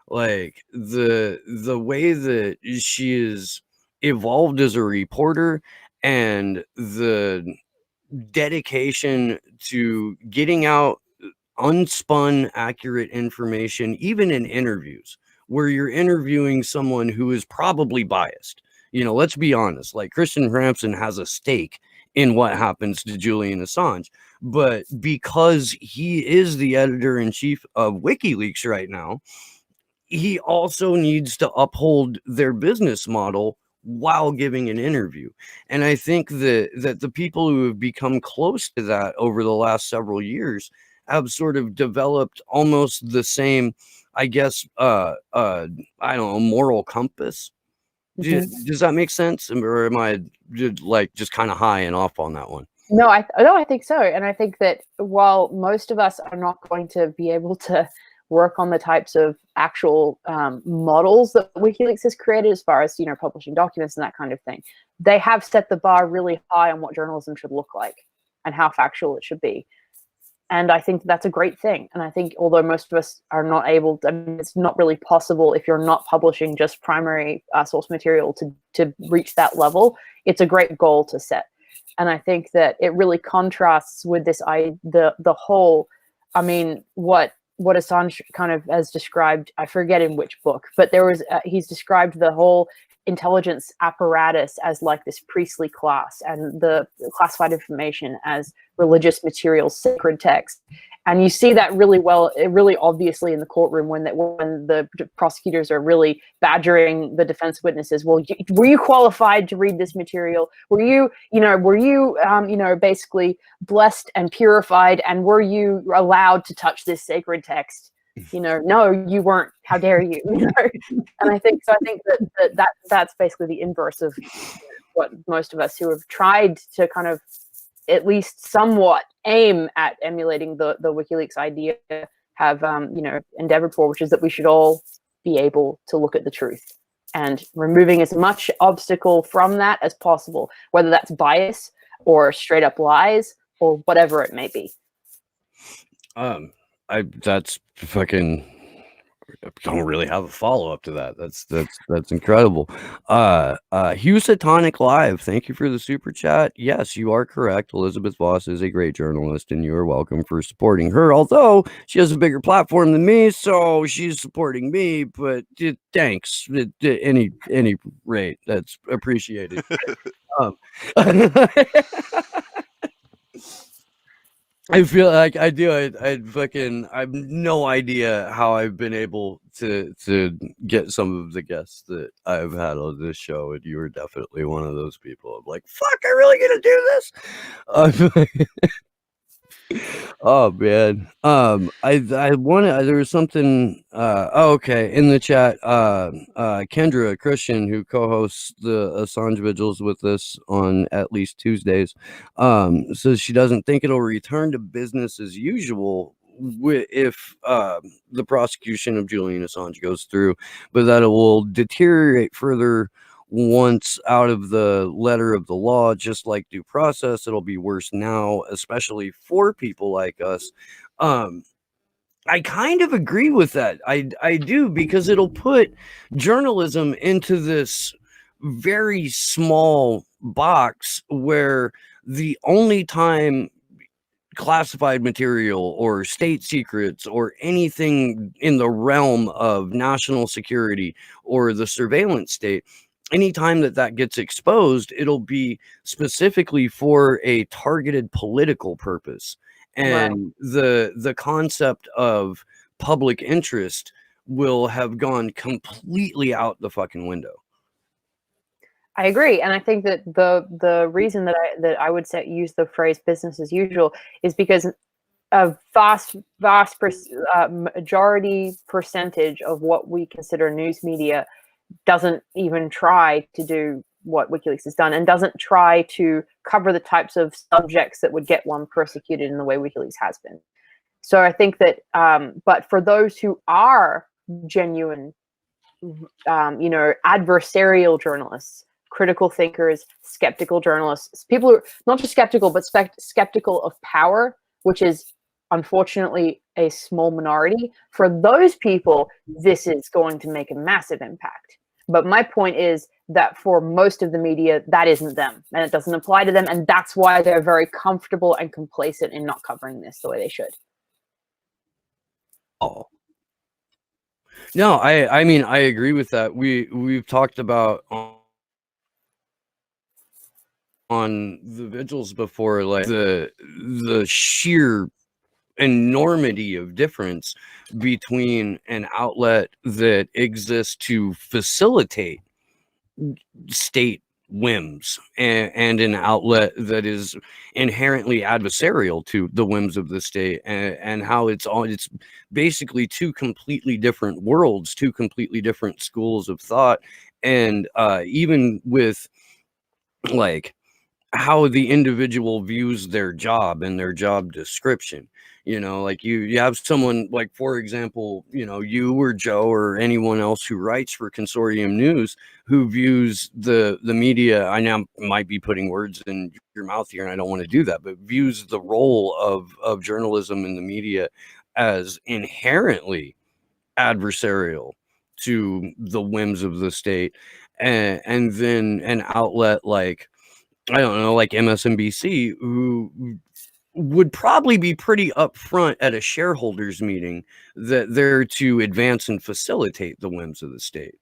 Like the way that she is evolved as a reporter, and the dedication to getting out unspun, accurate information, even in interviews where you're interviewing someone who is probably biased. Let's be honest, like Christian Ramson has a stake in what happens to Julian Assange, but because he is the editor-in-chief of WikiLeaks right now, he also needs to uphold their business model while giving an interview. And I think that the people who have become close to that over the last several years have sort of developed almost the same, I guess, I don't know, moral compass. Does that make sense? Or am I just kind of high and off on that one? No, I think so. And I think that while most of us are not going to be able to work on the types of actual models that WikiLeaks has created, as far as, publishing documents and that kind of thing, they have set the bar really high on what journalism should look like and how factual it should be. And I think that's a great thing. And I think although most of us are not able to, it's not really possible if you're not publishing just primary source material to reach that level, it's a great goal to set. And I think that it really contrasts with this, the whole, what Assange kind of has described, I forget in which book, but he's described the whole intelligence apparatus as like this priestly class, and the classified information as religious material, sacred text. And you see that really obviously in the courtroom when the prosecutors are really badgering the defense witnesses. Well, were you qualified to read this material? Were you basically blessed and purified? And were you allowed to touch this sacred text? No, you weren't. How dare you? And I think that's basically the inverse of what most of us who have tried to kind of at least somewhat aim at emulating the WikiLeaks idea have endeavored for, which is that we should all be able to look at the truth, and removing as much obstacle from that as possible, whether that's bias or straight up lies or whatever it may be. That's fucking, I don't really have a follow-up to that. That's incredible. Housatonic Live, thank you for the super chat. Yes, you are correct. Elizabeth Voss is a great journalist, and you are welcome for supporting her, although she has a bigger platform than me, so she's supporting me. But thanks at any rate, that's appreciated. I feel like I do. I have no idea how I've been able to get some of the guests that I've had on this show, and you were definitely one of those people. I'm like, fuck, I really gonna do this? Oh man. I wanted, there was something okay, in the chat. Kendra Christian, who co-hosts the Assange vigils with us on at least Tuesdays, says she doesn't think it'll return to business as usual if the prosecution of Julian Assange goes through, but that it will deteriorate further once out of the letter of the law. Just like due process, it'll be worse now, especially for people like us. I kind of agree with that. I do, because it'll put journalism into this very small box where the only time classified material or state secrets or anything in the realm of national security or the surveillance state, anytime that gets exposed, it'll be specifically for a targeted political purpose. Right. And the concept of public interest will have gone completely out the fucking window. I agree, and I think that the reason that I would use the phrase "business as usual" is because a vast majority percentage of what we consider news media doesn't even try to do what WikiLeaks has done, and doesn't try to cover the types of subjects that would get one persecuted in the way WikiLeaks has been. So I think that, but for those who are genuine, adversarial journalists, critical thinkers, skeptical journalists, people who are not just skeptical, but skeptical of power, which is unfortunately a small minority. For those people, this is going to make a massive impact. But my point is that for most of the media, that isn't them, and it doesn't apply to them, and that's why they're very comfortable and complacent in not covering this the way they should. Oh. No, I mean, I agree with that. We've talked about on the vigils before, like the sheer enormity of difference between an outlet that exists to facilitate state whims and an outlet that is inherently adversarial to the whims of the state, and how it's basically two completely different worlds, two completely different schools of thought. And even with like how the individual views their job and their job description, like you have someone like, for example, you or Joe or anyone else who writes for Consortium News, who views the media, I now might be putting words in your mouth here and I don't want to do that, but views the role of journalism in the media as inherently adversarial to the whims of the state. And then an outlet like, I don't know, like MSNBC, who would probably be pretty upfront at a shareholders meeting that they're to advance and facilitate the whims of the state.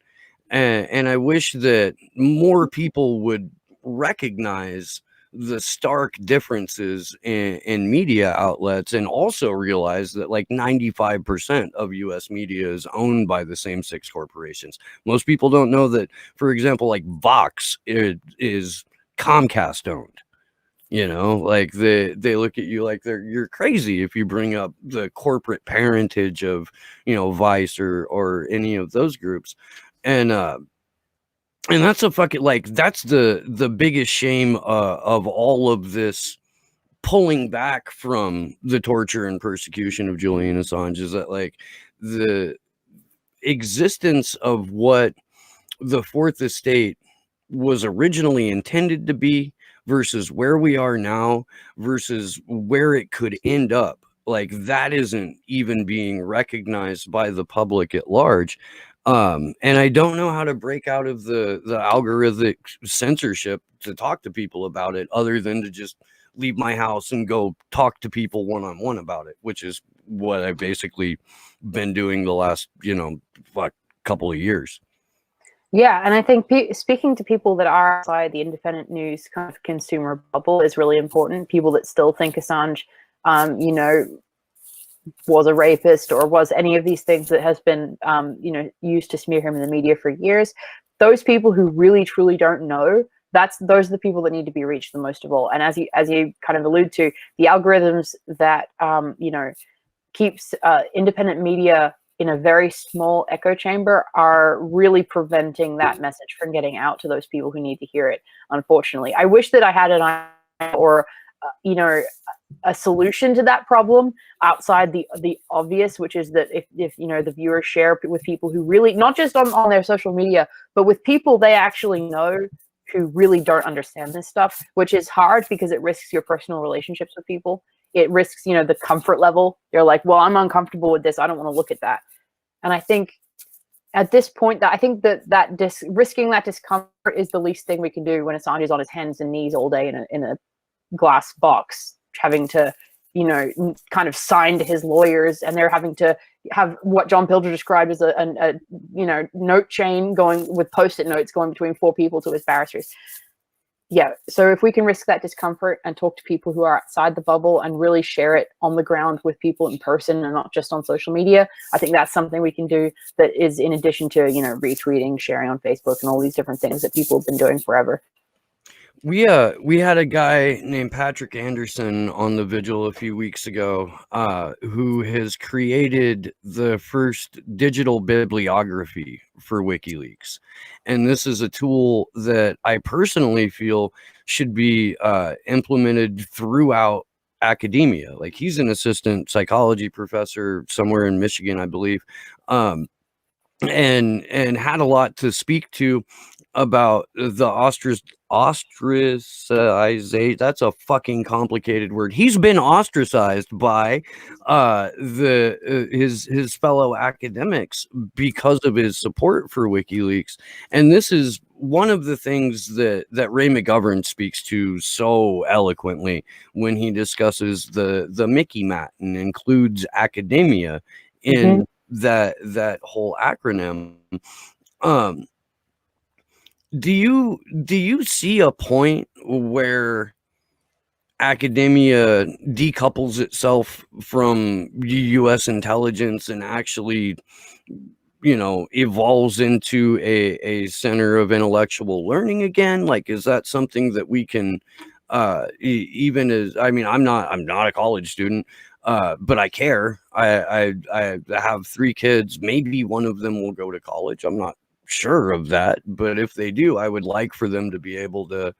And I wish that more people would recognize the stark differences in media outlets, and also realize that like 95% of US media is owned by the same 6 corporations. Most people don't know that, for example, like Vox is Comcast owned. Like they look at you like you're crazy if you bring up the corporate parentage of Vice or any of those groups. And that's a fucking, like, that's the biggest shame of all of this pulling back from the torture and persecution of Julian Assange, is that like the existence of what the Fourth Estate was originally intended to be versus where we are now versus where it could end up, like that isn't even being recognized by the public at large. And I don't know how to break out of the algorithmic censorship to talk to people about it, other than to just leave my house and go talk to people one-on-one about it, which is what I've basically been doing the last couple of years. Yeah, and I think speaking to people that are outside the independent news kind of consumer bubble is really important. People that still think Assange, was a rapist or was any of these things that has been, used to smear him in the media for years. Those people who really truly don't know, those are the people that need to be reached the most of all. And as you kind of allude to, the algorithms that keeps independent media in a very small echo chamber are really preventing that message from getting out to those people who need to hear it, unfortunately. I wish that I had an idea or a solution to that problem outside the obvious, which is that if the viewers share with people who really, not just on their social media, but with people they actually know who really don't understand this stuff, which is hard because it risks your personal relationships with people. it risks, the comfort level. You're like, well, I'm uncomfortable with this. I don't want to look at that. And I think at this point, I think that risking that discomfort is the least thing we can do when Assange is on his hands and knees all day in a glass box, having to, kind of sign to his lawyers, and they're having to have what John Pilger described as a note chain going with post-it notes going between 4 people to his barristers. Yeah, so if we can risk that discomfort and talk to people who are outside the bubble and really share it on the ground with people in person and not just on social media, I think that's something we can do that is in addition to, retweeting, sharing on Facebook, and all these different things that people have been doing forever. We had a guy named Patrick Anderson on the Vigil a few weeks ago, who has created the first digital bibliography for WikiLeaks. And this is a tool that I personally feel should be implemented throughout academia. Like, he's an assistant psychology professor somewhere in Michigan, I believe, and had a lot to speak to about the ostracization. That's a fucking complicated word. He's been ostracized by his fellow academics because of his support for WikiLeaks. And this is one of the things that Ray McGovern speaks to so eloquently when he discusses the Mickey Mat and includes academia in that whole acronym. Do you see a point where academia decouples itself from U.S. intelligence and actually, evolves into a center of intellectual learning again? Like, is that something that we can, even as, I'm not a college student, but I care. I have 3 kids. Maybe one of them will go to college. I'm not sure of that, but if they do, I would like for them to be able to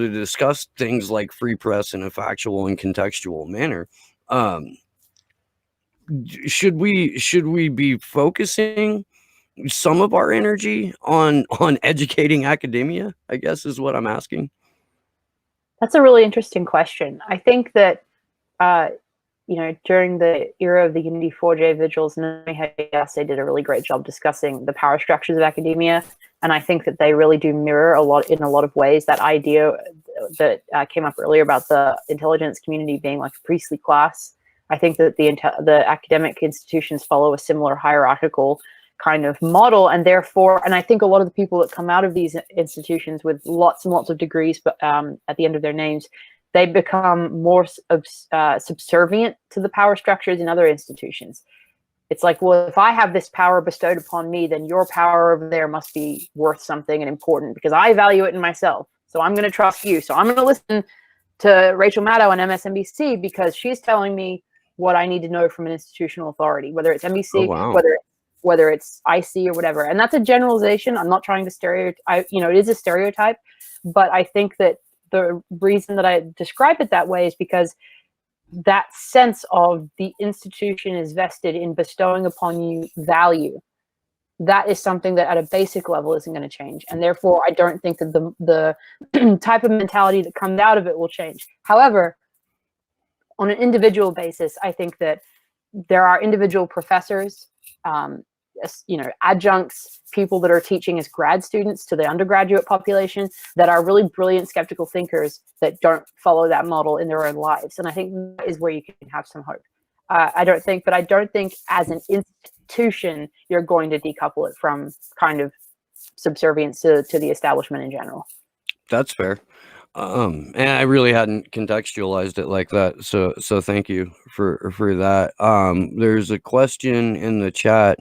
discuss things like free press in a factual and contextual manner. Should we be focusing some of our energy on educating academia, I guess, is what I'm asking? That's a really interesting question. I think that during the era of the Unity 4J vigils, they did a really great job discussing the power structures of academia. And I think that they really do mirror in a lot of ways that idea that came up earlier about the intelligence community being like a priestly class. I think that the academic institutions follow a similar hierarchical kind of model, and therefore, and I think a lot of the people that come out of these institutions with lots and lots of degrees, but at the end of their names, they become more subservient to the power structures in other institutions. It's like, well, if I have this power bestowed upon me, then your power over there must be worth something and important because I value it in myself. So I'm going to trust you. So I'm going to listen to Rachel Maddow on MSNBC because she's telling me what I need to know from an institutional authority, whether it's NBC, whether it's IC or whatever. And that's a generalization. I'm not trying to stereotype. It is a stereotype, but I think that the reason that I describe it that way is because that sense of the institution is vested in bestowing upon you value. That is something that at a basic level isn't going to change. And therefore, I don't think that the type of mentality that comes out of it will change. However, on an individual basis, I think that there are individual professors, adjuncts, people that are teaching as grad students to the undergraduate population that are really brilliant skeptical thinkers that don't follow that model in their own lives. And I think that is where you can have some hope. I don't think as an institution, you're going to decouple it from kind of subservience to the establishment in general. That's fair. And I really hadn't contextualized it like that. So thank you for that. There's a question in the chat.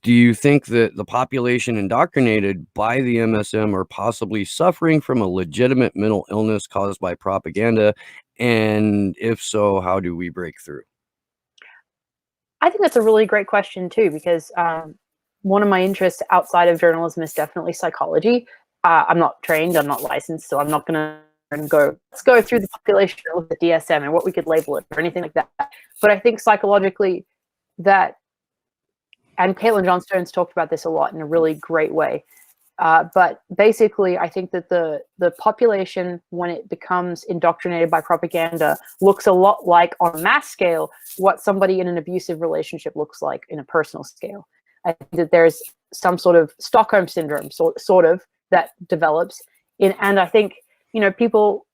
Do you think that the population indoctrinated by the MSM are possibly suffering from a legitimate mental illness caused by propaganda? And if so, how do we break through? I think that's a really great question too, because one of my interests outside of journalism is definitely psychology. I'm not trained, I'm not licensed, so I'm not going to let's go through the population and look at DSM and what we could label it or anything like that. But I think psychologically that, and Caitlin Johnstone's talked about this a lot in a really great way, But basically, I think that the population, when it becomes indoctrinated by propaganda, looks a lot like, on a mass scale, what somebody in an abusive relationship looks like in a personal scale. I think that there's some sort of Stockholm syndrome, sort of, that develops. And I think, people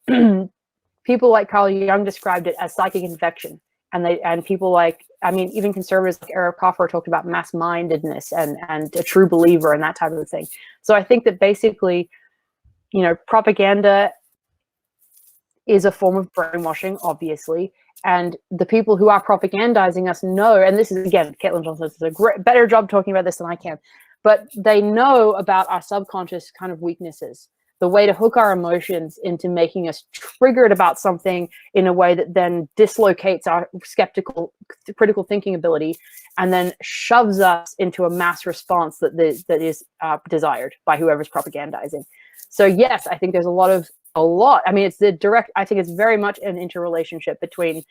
people like Carl Jung described it as psychic infection. And people like, even conservatives like Eric Hoffer talked about mass-mindedness and a true believer and that type of thing. So I think that basically, propaganda is a form of brainwashing, obviously. And the people who are propagandizing us know, and this is, again, Caitlin Johnson does a better job talking about this than I can, but they know about our subconscious kind of weaknesses, the way to hook our emotions into making us triggered about something in a way that then dislocates our skeptical, critical thinking ability, and then shoves us into a mass response that is desired by whoever's propagandizing. So yes, I think there's a lot. It's the direct. I think it's very much an interrelationship between,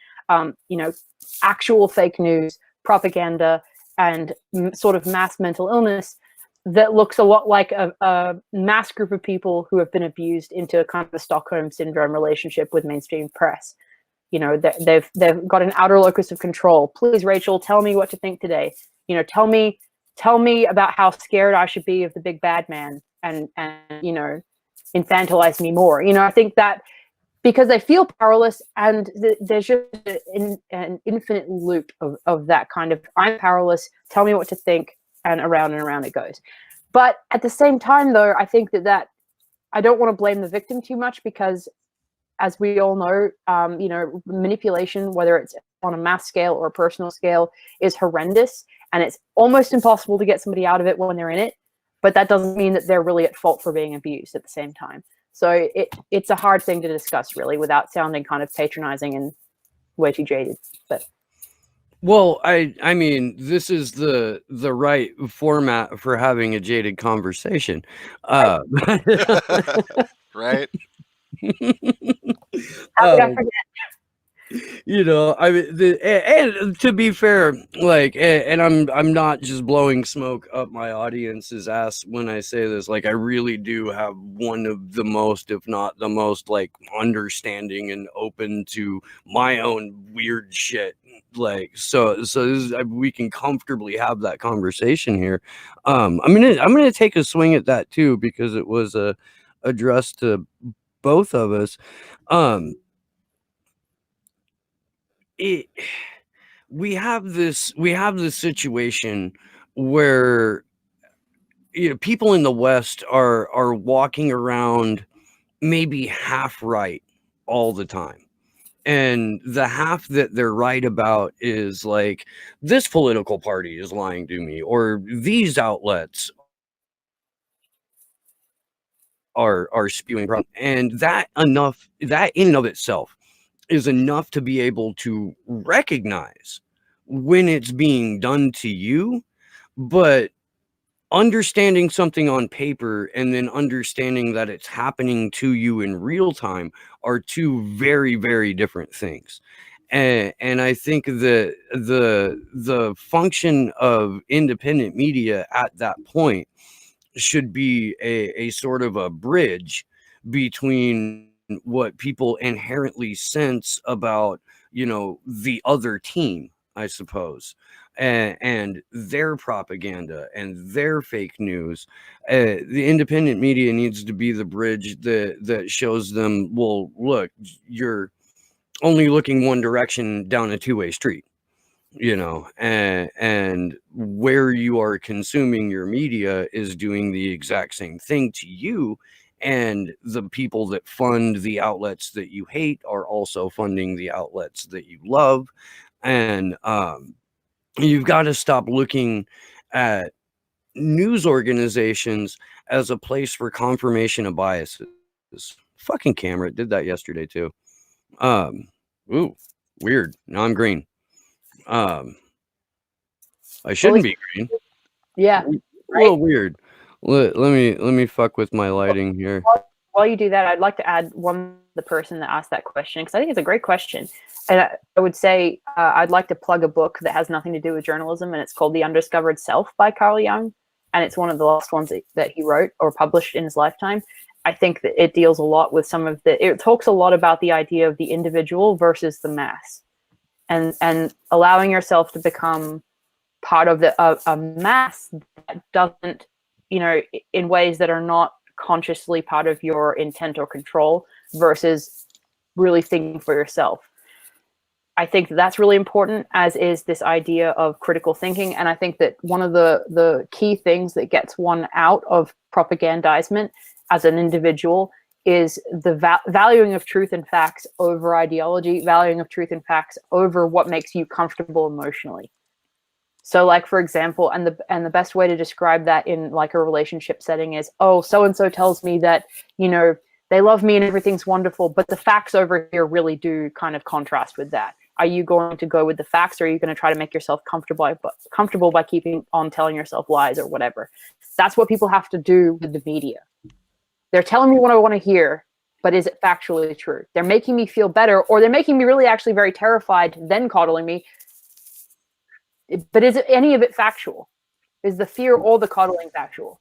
actual fake news, propaganda, and sort of mass mental illness that looks a lot like a mass group of people who have been abused into a kind of a Stockholm syndrome relationship with mainstream press. They've got an outer locus of control. Please, Rachel, tell me what to think today. Tell me about how scared I should be of the big bad man, and infantilize me more. I think that because they feel powerless, and there's just an infinite loop of that kind of, I'm powerless, tell me what to think, and around it goes. But at the same time, though, I think that I don't want to blame the victim too much, because as we all know, manipulation, whether it's on a mass scale or a personal scale, is horrendous, and it's almost impossible to get somebody out of it when they're in it. But that doesn't mean that they're really at fault for being abused at the same time. So it's a hard thing to discuss, really, without sounding kind of patronizing and way too jaded. But well, I mean, this is the right format for having a jaded conversation. Right. how could I forget? I mean, and to be fair, like, and I'm not just blowing smoke up my audience's ass when I say this. Like, I really do have one of the most, if not the most, like, understanding and open to my own weird shit. Like, so this is, we can comfortably have that conversation here. I'm gonna take a swing at that too, because it was addressed to both of us. We have this situation where people in the West are walking around maybe half right all the time, and the half that they're right about is like, this political party is lying to me, or these outlets are spewing, and that in and of itself is enough to be able to recognize when it's being done to you. But understanding something on paper and then understanding that it's happening to you in real time are two very, very different things. And I think that the function of independent media at that point should be a sort of a bridge between what people inherently sense about, the other team, I suppose, and their propaganda and their fake news. The independent media needs to be the bridge that shows them, well, look, you're only looking one direction down a two-way street. And where you are consuming your media is doing the exact same thing to you, and the people that fund the outlets that you hate are also funding the outlets that you love. And you've got to stop looking at news organizations as a place for confirmation of biases. Fucking camera did that yesterday too. Ooh, weird. Now I'm green. I shouldn't be green. Yeah. A little weird. Let me fuck with my lighting here. While you do that, I'd like to add the person that asked that question, because I think it's a great question. And I would say I'd like to plug a book that has nothing to do with journalism, and it's called The Undiscovered Self by Carl Jung. and it's one of the last ones that he wrote or published in his lifetime. I think that it deals a lot with it talks a lot about the idea of the individual versus the mass, and allowing yourself to become part of a mass that doesn't, in ways that are not consciously part of your intent or control, versus really thinking for yourself. I think that's really important, as is this idea of critical thinking. And I think that one of the key things that gets one out of propagandizement as an individual is the valuing of truth and facts over ideology, valuing of truth and facts over what makes you comfortable emotionally. So, like, for example, and the best way to describe that in like a relationship setting is, oh, so-and-so tells me that, they love me and everything's wonderful, but the facts over here really do kind of contrast with that. Are you going to go with the facts, or are you going to try to make yourself comfortable by keeping on telling yourself lies or whatever? That's what people have to do with the media. They're telling me what I want to hear, but is it factually true? They're making me feel better, or they're making me really actually very terrified, then coddling me. But is it any of it factual? Is the fear or the coddling factual?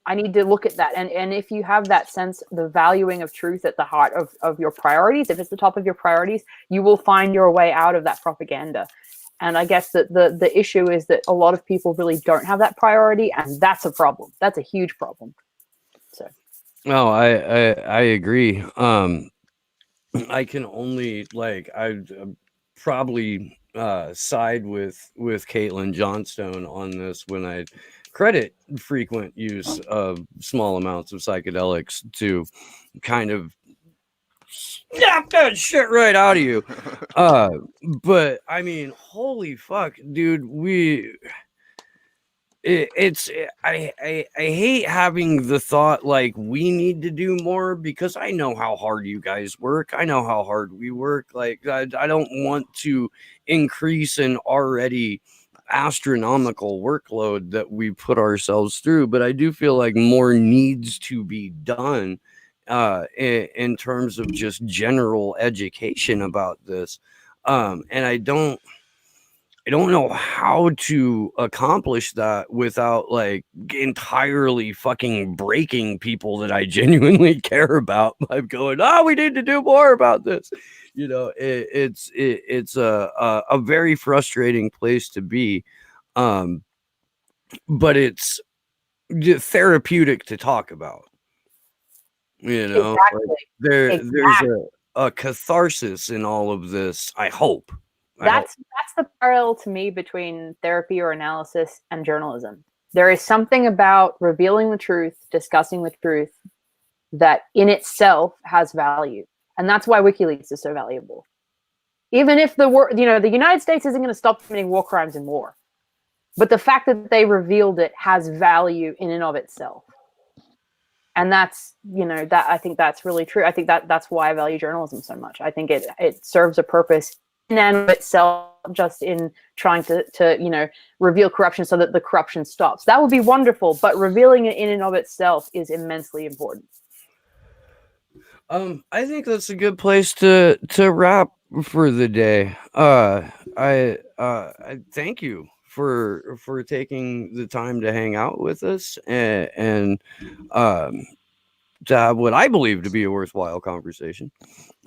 I need to look at that. And if you have that sense, the valuing of truth at the heart of your priorities, if it's the top of your priorities, you will find your way out of that propaganda. And I guess that the issue is that a lot of people really don't have that priority, and that's a problem. That's a huge problem. So. No, I agree. I can only I probably side with Caitlin Johnstone on this when I credit frequent use of small amounts of psychedelics to kind of snap that shit right out of you. But I mean, holy fuck, dude, I hate having the thought like we need to do more, because I know how hard you guys work. I know how hard we work. Like, I don't want to increase an already astronomical workload that we put ourselves through, but I do feel like more needs to be done in terms of just general education about this. And I don't know how to accomplish that without like entirely fucking breaking people that I genuinely care about by going, oh, we need to do more about this. It's a very frustrating place to be. But it's therapeutic to talk about, Exactly. There's a catharsis in all of this. I hope. That's the parallel to me between therapy or analysis and journalism. There is something about revealing the truth, discussing the truth, that in itself has value. And that's why WikiLeaks is so valuable. Even if the United States isn't going to stop committing war crimes in war, but the fact that they revealed it has value in and of itself. And that's, that I think that's really true. I think that's why I value journalism so much. I think it serves a purpose in and of itself, just in trying to reveal corruption so that the corruption stops. That would be wonderful, but revealing it in and of itself is immensely important. I think that's a good place to wrap for the day. I thank you for taking the time to hang out with us and to have what I believe to be a worthwhile conversation.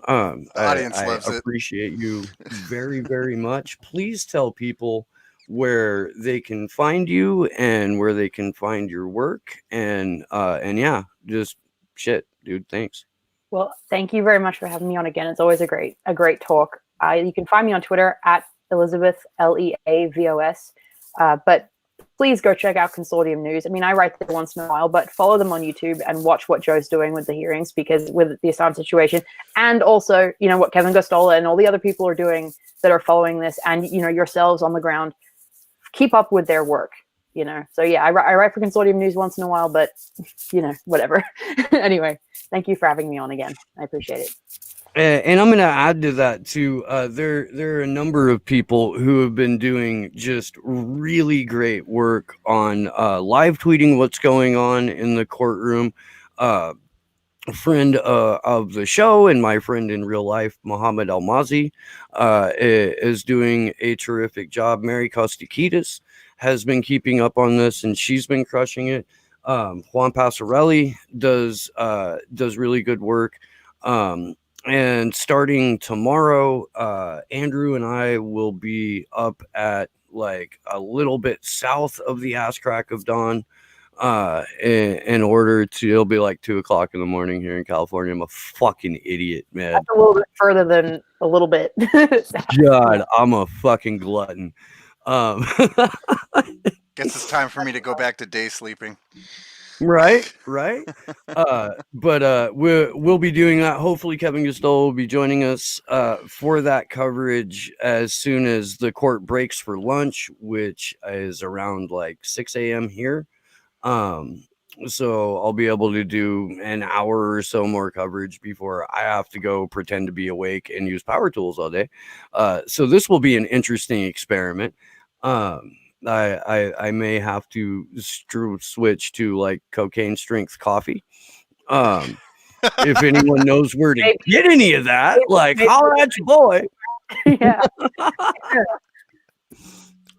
The audience I loves it. appreciate you very, very much. Please tell people where they can find you and where they can find your work, and yeah, just shit, dude. Thanks. Well, thank you very much for having me on again. It's always a great talk. You can find me on Twitter at Elizabeth LEAVOS. But please go check out Consortium News. I mean, I write there once in a while, but follow them on YouTube and watch what Joe's doing with the hearings, because with the Assange situation, and also, what Kevin Gostola and all the other people are doing that are following this, and, yourselves on the ground, keep up with their work, So yeah, I write for Consortium News once in a while, but, whatever. Anyway, thank you for having me on again. I appreciate it. And I'm going to add to that too. There are a number of people who have been doing just really great work on live tweeting what's going on in the courtroom, friend of the show and my friend in real life, Muhammad Almazi, is doing a terrific job. Mary Kostakidis has been keeping up on this, and she's been crushing it. Juan Passarelli does really good work. And starting tomorrow, Andrew and I will be up at like a little bit south of the ass crack of dawn, in order to, it'll be like 2:00 in the morning here in California. I'm a fucking idiot, man. That's a little bit further than a little bit. God, I'm a fucking glutton. Guess it's time for me to go back to day sleeping. Right. But we'll be doing that. Hopefully Kevin Gustol will be joining us for that coverage as soon as the court breaks for lunch, which is around like 6 a.m. here. So I'll be able to do an hour or so more coverage before I have to go pretend to be awake and use power tools all day. So this will be an interesting experiment. I may have to switch to like cocaine strength coffee. If anyone knows where to get any of that, like holler at your boy. Yeah.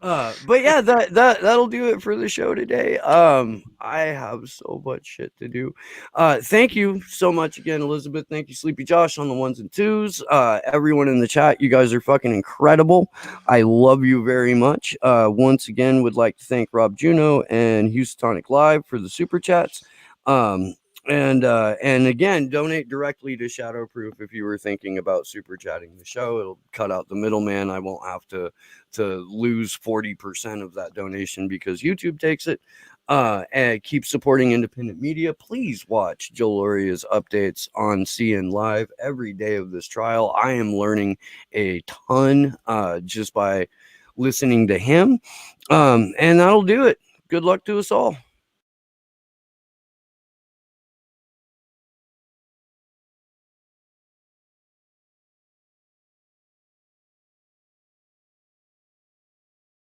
But yeah, that'll do it for the show today. I have so much shit to do. Thank you so much again, Elizabeth. Thank you, Sleepy Josh, on the 1s and 2s. Everyone in the chat, you guys are fucking incredible. I love you very much. Once again, would like to thank Rob Juno and Houstonic Live for the super chats. And again, donate directly to Shadowproof if you were thinking about super chatting the show. It'll cut out the middleman. I won't have to lose 40% of that donation because YouTube takes it. And keep supporting independent media. Please watch Joe Loria's updates on CN Live every day of this trial. I am learning a ton just by listening to him. And that'll do it. Good luck to us all.